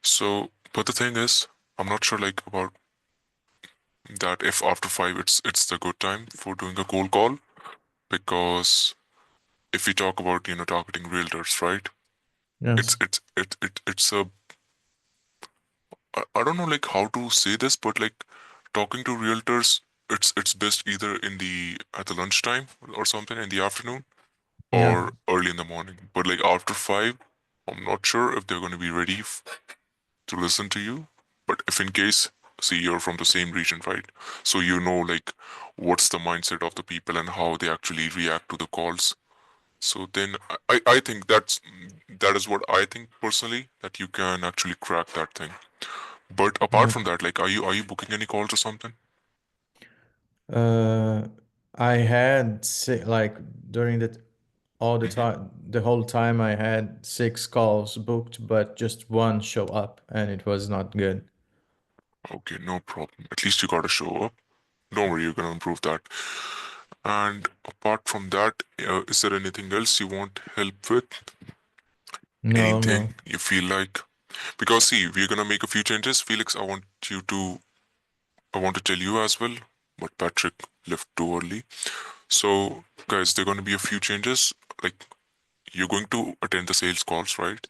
So, but the thing is, I'm not sure like about that if after 5 it's the good time for doing a cold call, because if we talk about, targeting realtors, right? It's Yes. it's it, it it's a I don't know like how to say this, but like talking to realtors, it's best either in the at the lunchtime or something in the afternoon Yeah. or early in the morning. But like after 5, I'm not sure if they're going to be ready to listen to you. But if in case, see, you're from the same region, right? So you know like what's the mindset of the people and how they actually react to the calls. So then I think that is what I think personally, that you can actually crack that thing. But apart Yeah. from that, like are you booking any calls or something? Uh, I had like during all the Hmm. time, the whole time I had 6 calls booked, but just one show up, and it was not good. Okay, no problem. At least you gotta show up. Don't worry, you're gonna improve that. And apart from that, is there anything else you want help with? No, Anything no. you feel like? Because see, we're gonna make a few changes. Felix, I want to tell you as well, but Patrick left too early. So, guys, there are gonna be a few changes. Like you're going to attend the sales calls, right?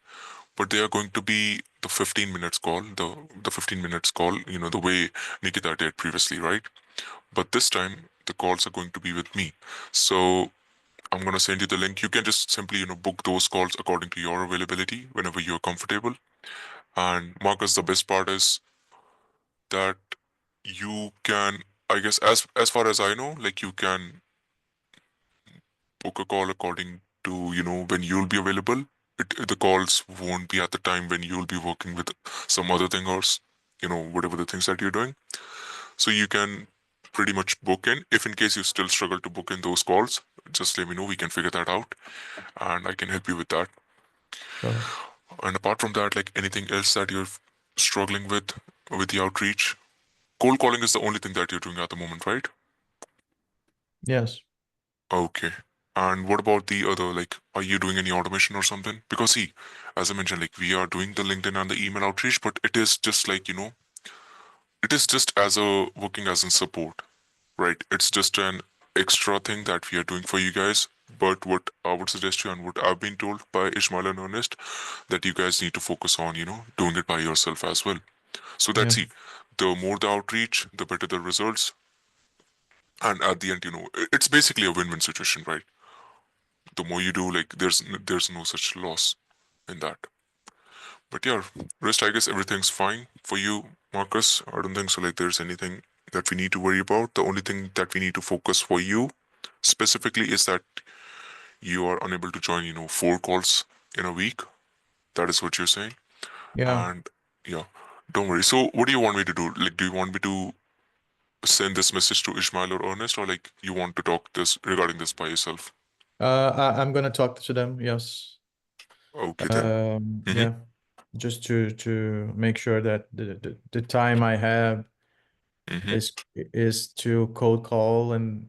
But they are going to be the 15 minutes call, the 15 minutes call, the way Nikita did previously, right? But this time the calls are going to be with me. So I'm gonna send you the link. You can just simply, book those calls according to your availability whenever you're comfortable. And Marcus, the best part is that you can, I guess, as far as I know, like you can book a call according to, when you'll be available. The calls won't be at the time when you'll be working with some other thing or, whatever the things that you're doing. So you can pretty much book in. If in case you still struggle to book in those calls, just let me know. We can figure that out and I can help you with that. Sure. And apart from that, like anything else that you're struggling with the outreach? Cold calling is the only thing that you're doing at the moment, right? Yes. Okay. And what about the other, like, are you doing any automation or something? Because see, as I mentioned, like we are doing the LinkedIn and the email outreach, but it is just like, it is just as a working as in support, right? It's just an extra thing that we are doing for you guys. But what I would suggest you and what I've been told by Ishmael and Ernest, that you guys need to focus on, doing it by yourself as well. So that's Yeah. see, the more the outreach, the better the results. And at the end, it's basically a win-win situation, right? The more you do, like there's no such loss in that. But yeah, rest I guess everything's fine for you, Marcus. I don't think so. Like there's anything that we need to worry about. The only thing that we need to focus for you specifically is that you are unable to join, 4 calls in a week. That is what you're saying. Yeah. And yeah, don't worry. So what do you want me to do? Like, do you want me to send this message to Ishmael or Ernest, or like you want to talk this regarding this by yourself? I'm gonna talk to them. Yes. Okay then. Mm-hmm. Yeah. Just to make sure that the time I have Mm-hmm. is to cold call, and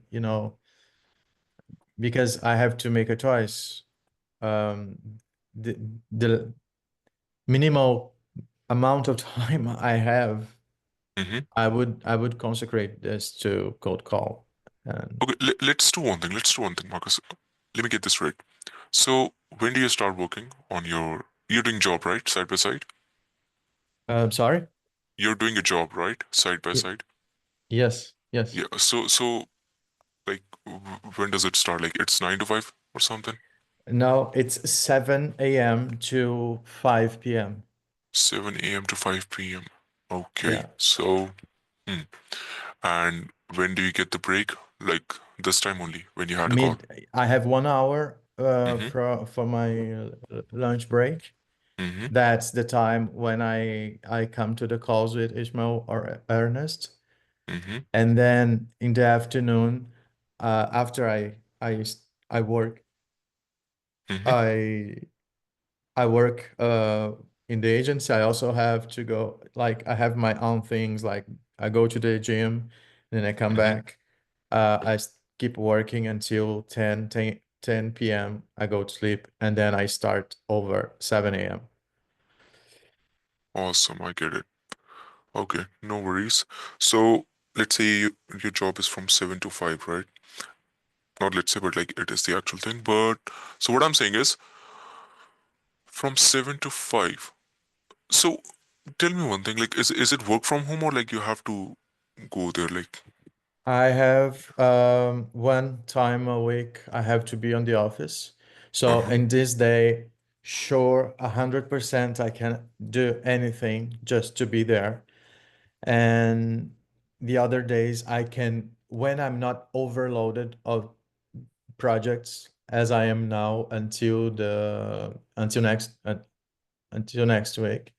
because I have to make a choice. Um, the the minimal amount of time I have, Mm-hmm. I would consecrate this to cold call. And Okay, let's do one thing. Let's do one thing, Marcus. Let me get this right. So when do you start working on you're doing job, right? Side by side? sorry. You're doing a job, right? Side by Y- side? yes, yes. Yeah. So like when does it start? Like it's 9 to 5 or something? No, it's 7 a.m. to 5 p.m. 7 a.m. to 5 p.m. Okay. Yeah. So, hmm. And when do you get the break? Like this time only when you had a call? I have 1 hour Mm-hmm. for my lunch break, Mm-hmm. That's the time when I come to the calls with Ishmael or Ernest. Mm-hmm. And then in the afternoon, after I work, Mm-hmm. I work in the agency. I also have to go, like I have my own things, like I go to the gym, then I come Mm-hmm. back. Keep working until 10 p.m. I go to sleep, and then I start over 7 a.m. Awesome, I get it. Okay, no worries. So let's say your job is from 7 to 5, right? Not let's say, but like it is the actual thing. But so what I'm saying is from 7 to 5. So tell me one thing, like is it work from home or like you have to go there? Like, I have one time a week I have to be on the office. So uh-huh. in this day, sure, 100% I can do anything just to be there. And the other days I can, when I'm not overloaded of projects as I am now until next week,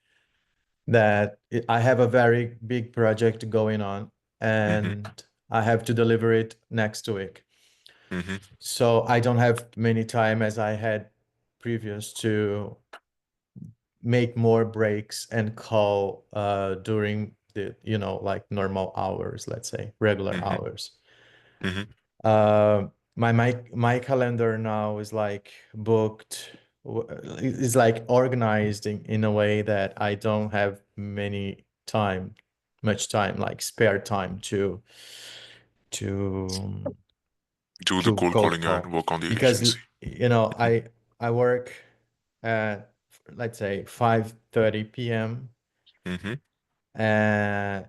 that I have a very big project going on Mm-hmm. and I have to deliver it next week. Mm-hmm. So I don't have many time as I had previous to make more breaks and call during the, like normal hours, let's say regular Mm-hmm. hours. Mm-hmm. My calendar now is like booked, is like organized in a way that I don't have much time, like spare time to Do the to cold cold calling and call, work on the because agency. I work at, let's say, 5:30 p.m. Mm-hmm. and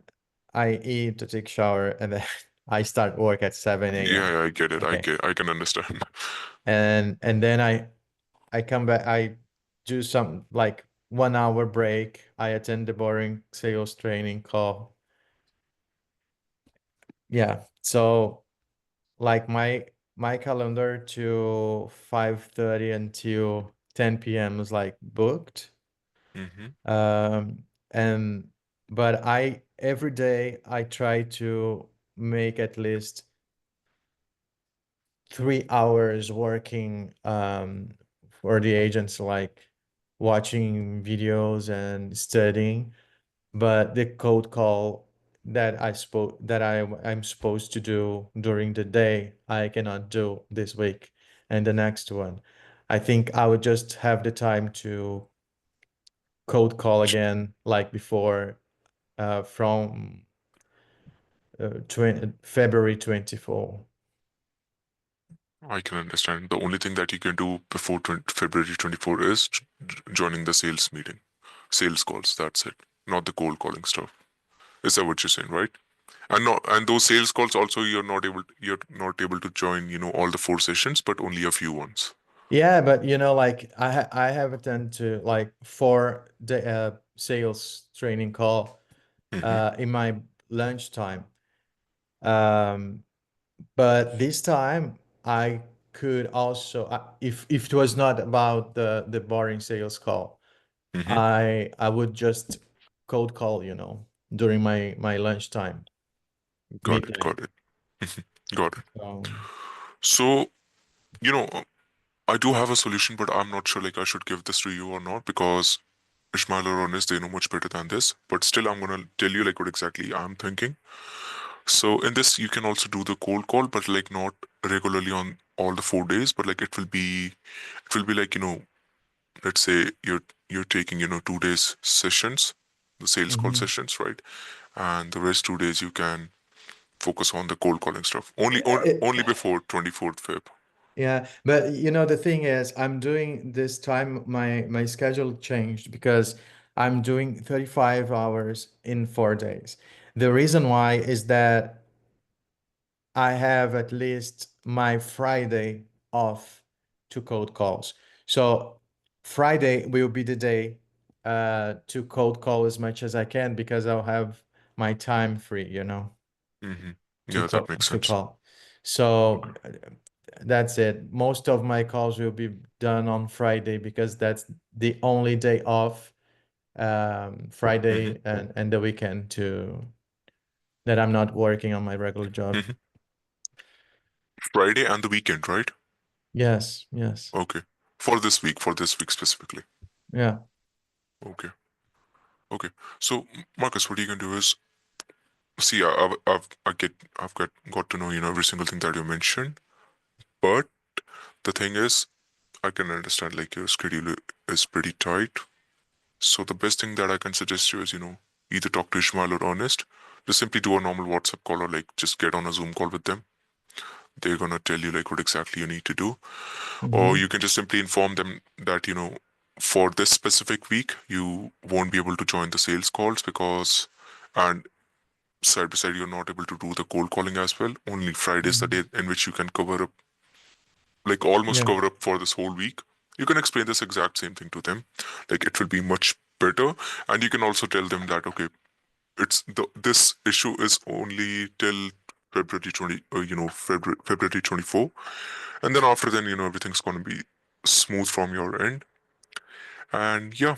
I eat to take shower, and then I start work at 7 a.m. Yeah, I get it. Okay. I can understand. And then I come back, I do some like 1 hour break, I attend the boring sales training call. Yeah. So like my calendar to 5:30 until 10 p.m. is like booked. Mm-hmm. Um and but I every day I try to make at least 3 hours working for the agents, like watching videos and studying. But the code call I'm supposed to do during the day, I cannot do this week and the next one. I think I would just have the time to code call again like before, from February 24. I can understand. The only thing that you can do before February 24 is joining the sales meeting, sales calls. That's it. Not the cold calling stuff. Is that what you're saying, right? And no, and those sales calls also you're not able to join, all the 4 sessions, but only a few ones. Yeah, but like I have attended to like 4 sales training call Mm-hmm. in my lunchtime. Um, but this time I could also, if it was not about the boring sales call, Mm-hmm. I would just cold call, during my lunchtime, Got it. midnight. Got it. Mhm. Got it. Um, So, you know, I do have a solution, but I'm not sure like I should give this to you or not because Ishmael or Onis, they know much better than this. But still, I'm gonna tell you like what exactly I'm thinking. So in this, you can also do the cold call, but like not regularly on all the 4 days, but like it will be like let's say you're taking 2 days sessions, the sales call mhm. sessions, right? And the rest 2 days you can focus on the cold calling stuff. Only Uh, only before 24th Feb. Yeah, but the thing is, I'm doing this time, my schedule changed because I'm doing 35 hours in 4 days. The reason why is that I have at least my Friday off to code calls. So Friday will be the day to code call as much as I can because I'll have my time free, Mm-hmm. to Yeah, that makes to sense. call. So that's it. Most of my calls will be done on Friday because that's the only day off, Friday and the weekend that I'm not working on my regular job. Mhm. Friday and the weekend, right? Yes, yes. Okay. For this week specifically. Yeah. Okay. Okay. So, Marcus, what you can do is see, I've got to know, every single thing that you mentioned. But the thing is, I can understand like your schedule is pretty tight. So the best thing that I can suggest you is, either talk to Ishmael or Ernest. Just simply do a normal WhatsApp call or like just get on a Zoom call with them. They're gonna tell you like what exactly you need to do. Or Mhm. you can just simply inform them that, for this specific week, you won't be able to join the sales calls because, and side by side, you're not able to do the cold calling as well. Only Friday is the day in which you can cover up, like almost Yeah. cover up for this whole week. You can explain this exact same thing to them. Like it will be much better. And you can also tell them that, okay, this issue is only till February 20, February 24. And then after then, everything's going to be smooth from your end. And yeah,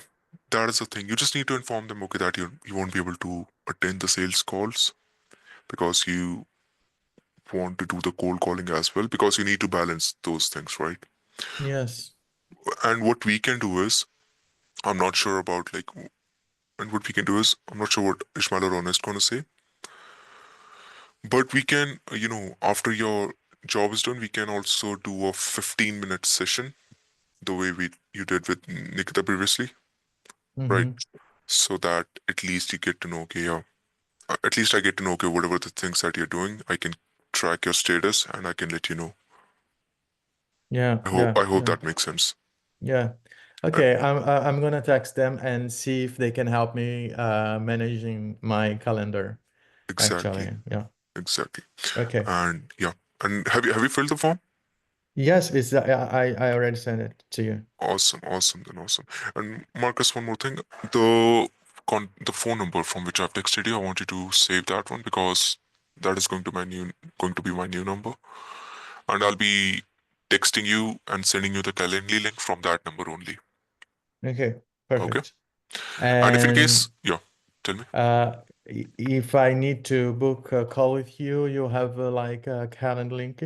that is the thing. You just need to inform them, okay, that you won't be able to attend the sales calls because you want to do the cold calling as well because you need to balance those things, right? Yes. And what we can do is, I'm not sure about like, and what we can do is, I'm not sure what Ishmael or Honest gonna say, but we can, after your job is done, we can also do a 15-minute session the way you did with Nikita previously, right? Mhm. So that at least you get to know, okay, yeah, at least I get to know, okay, whatever the things that you're doing, I can track your status and I can let you know. Yeah. I hope Yeah. that makes sense. Yeah. Okay, I'm gonna text them and see if they can help me managing my calendar. Exactly, Actually, yeah. exactly. Okay. And yeah, and have you filled the form? Yes, it's I already sent it to you. Awesome, awesome, then awesome. And Marcus, one more thing. The phone number from which I've texted you, I want you to save that one because that is going to be my new number. And I'll be texting you and sending you the Calendly link from that number only. Okay, Okay. perfect. And if in And case, yeah, tell me. if I need to book a call with you, you have like a calendar link?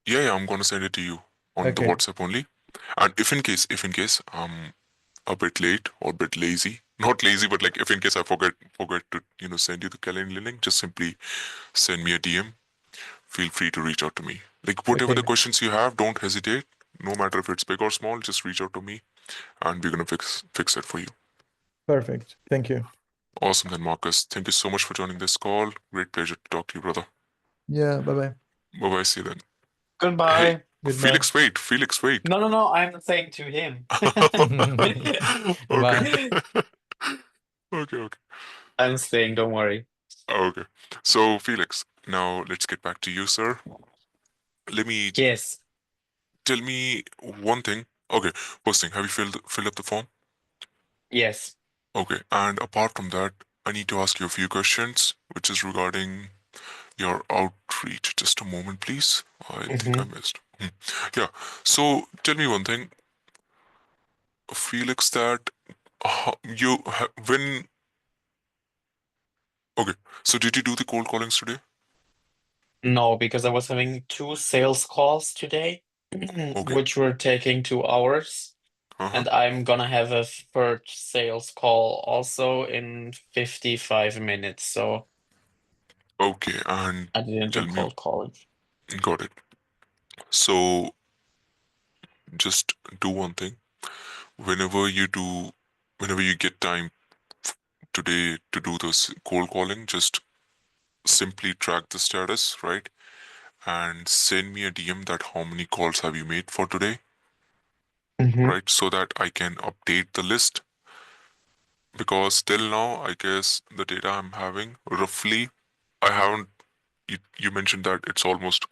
Yeah, I'm gonna send it to you on the Okay. WhatsApp only. And if in case I'm a bit late or a bit lazy, not lazy, but like if in case I forget to send you the Calendly link, just simply send me a DM. Feel free to reach out to me. Like whatever the Okay. questions you have, don't hesitate. No matter if it's big or small, just reach out to me, and we're gonna fix it for you. Perfect. Thank you. Awesome, then, Marcus. Thank you so much for joining this call. Great pleasure to talk to you, brother. Yeah, bye-bye. Bye bye. See you then. Hey, Goodbye. Goodbye. Felix, wait. No, no, no. I'm saying to him. Okay. Bye. Okay, okay. I'm staying. Don't worry. Okay. So, Felix, now let's get back to you, sir. Let me Yes. tell me one thing. Okay, first thing, have you filled up the form? Yes. Okay, and apart from that, I need to ask you a few questions, which is regarding your outreach. Just a moment, please. I think I Hmm. missed. Yeah. So, tell me one thing, Felix, that when. Okay, so did you do the cold callings today? No, because I was having two sales calls today, Okay. which were taking 2 hours. Uh-huh. And I'm gonna have a third sales call also in 55 minutes. So Okay, and I didn't do tell me, cold calling. got it. So just do one thing. Whenever you do, whenever you get time today to do this cold calling, just simply track the status, right? And send me a DM that how many calls have you made for today, Hmm. right? So that I can update the list. Because till now, I guess the data I'm having roughly, I haven't, you mentioned that it's almost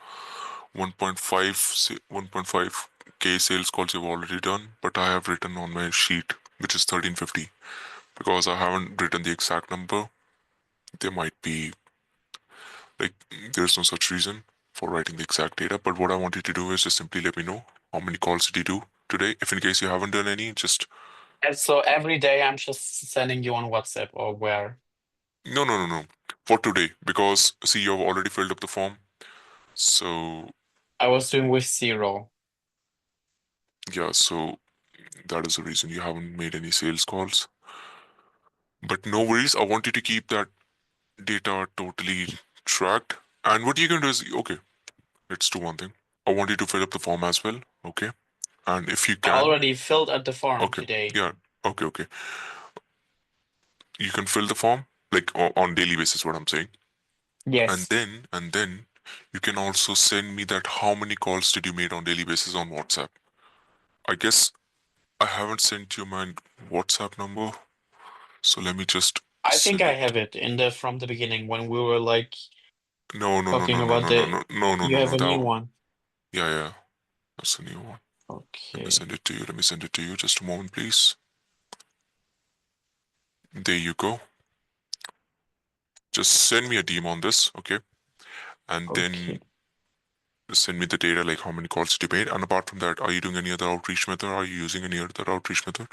1.5, 1.5K sales calls you've already done, but I have written on my sheet, which is 1350, because I haven't written the exact number. There might be, like, there's no such reason. for writing the exact data. But what I want you to do is just simply let me know how many calls did you do today. If in case you haven't done any, just And so every day I'm just sending you on WhatsApp or where? no. For today, because see, you've already filled up the form. So I was doing with 0. yeah, so that is the reason you haven't made any sales calls. But no worries, I want you to keep that data totally tracked. And what you can do is, okay, let's do one thing. I want you to fill up the form as well, okay? And if you I can, already filled out the form okay, today. yeah, okay. You can fill the form like on daily basis, what I'm saying. Yes. And then you can also send me that how many calls did you made on daily basis on WhatsApp. I guess I haven't sent you my WhatsApp number, so let me just I think send I it. have it in the from the beginning when we were like No, talking about you have a new one. Yeah, that's a new one. Let me Okay. send it to you. Let me send it to you. Just a moment, please. There you go. Just send me a DM on this, okay? And then Okay. send me the data, like how many calls did you made. And apart from that, are you doing any other outreach method? Are you using any other outreach method?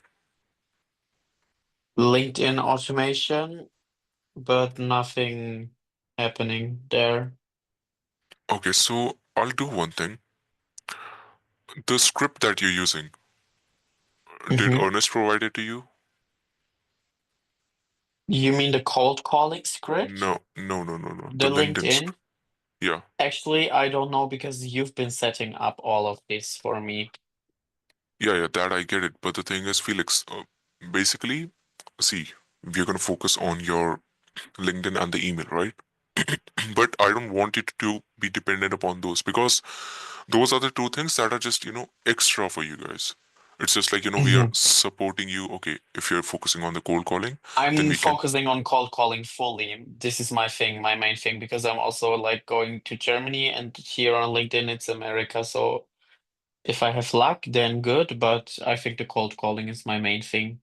LinkedIn automation, but nothing happening there. Okay, so I'll do one thing. The script that you're using, did Mhm. Ernest provide it to you? You mean the cold calling script? No. The The LinkedIn LinkedIn? script. Yeah. Actually, I don't know because you've been setting up all of this for me. Yeah, that I get it. But the thing is, Felix, basically, see, we're going to focus on your LinkedIn and the email, right? But I don't want it to be dependent upon those because those are the two things that are just, extra for you guys. It's just like, we are Mhm. supporting you. Okay, if you're focusing on the cold calling, then I'm we can. focusing on cold calling fully. This is my thing, my main thing, because I'm also like going to Germany and here on LinkedIn it's America. So if I have luck, then good, but I think the cold calling is my main thing.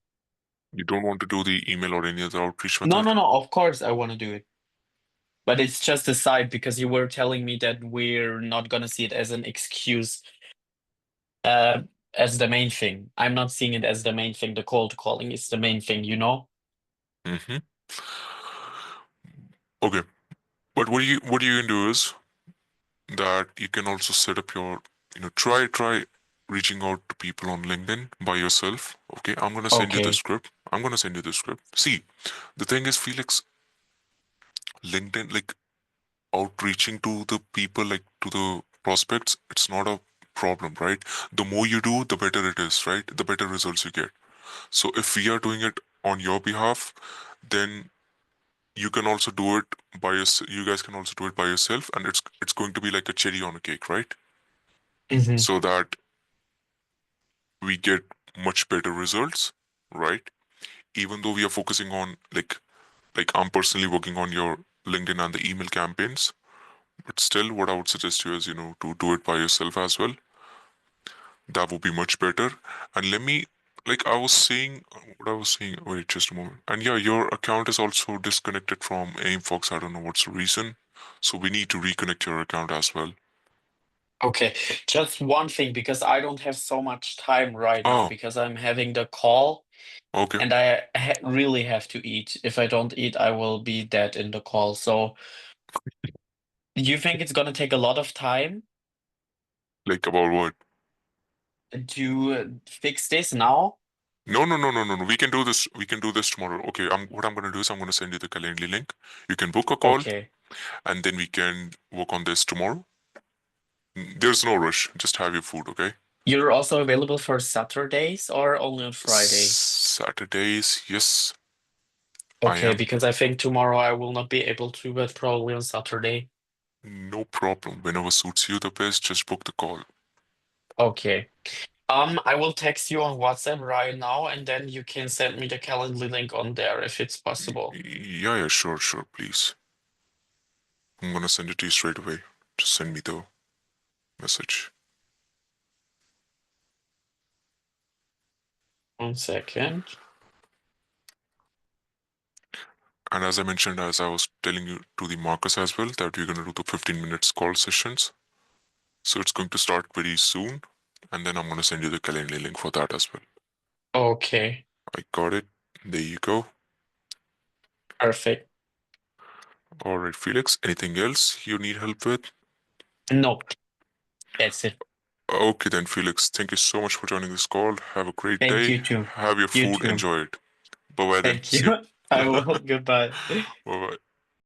You don't want to do the email or any other outreach No, method? no, of course I want to do it. But it's just a side because you were telling me that we're not gonna see it as an excuse, as the main thing. I'm not seeing it as the main thing. The cold calling is the main thing, you know? Mm-hmm. Okay, but what you can do is that you can also set up your, try reaching out to people on LinkedIn by yourself. Okay, I'm gonna send you the Okay. script. I'm gonna send you the script. See, the thing is, Felix, LinkedIn, like outreaching to the people, like to the prospects, it's not a problem, right? The more you do, the better it is, right? The better results you get. So if we are doing it on your behalf, then you can also do it by yourself. You guys can also do it by yourself, and it's going to be like a cherry on a cake, right? Mhm. So that we get much better results, right? Even though we are focusing on like I'm personally working on your LinkedIn and the email campaigns, but still what I would suggest you is, to do it by yourself as well. That would be much better. And let me, like I was saying, what I was saying, wait just a moment. And yeah, your account is also disconnected from AimFox. I don't know what's the reason. So we need to reconnect your account as well. Okay, just one thing because I don't have so much time right now Oh, because I'm having the call okay. and I really have to eat. If I don't eat, I will be dead in the call. So, you think it's gonna take a lot of time Like about what? to fix this now? No. We can do this. We can do this tomorrow. Okay. What I'm gonna do is I'm gonna send you the Calendly link. You can book a call, Okay. and then we can work on this tomorrow. There's no rush. Just have your food, okay? You're also available for Saturdays or only on Friday? Saturdays, yes, I Okay, am. because I think tomorrow I will not be able to, but probably on Saturday. No problem. Whenever suits you the best, just book the call. Okay. I will text you on WhatsApp right now, and then you can send me the Calendly link on there if it's possible. Yeah, sure, please. I'm gonna send it to you straight away. Just send me the message. 1 second. And as I mentioned, as I was telling you to the Marcus as well, that we're gonna do the 15 minutes call sessions. So it's going to start very soon, and then I'm going to send you the calendar link for that as well. Okay, I got it. There you go. perfect. All right, Felix, anything else you need help with? Nope, that's it. Okay, then, Felix, thank you so much for joining this call. Have a great Thank day. you too. Have your You food. too. Enjoy it. Bye bye then. Thank See you. you. I will. Goodbye. Bye bye.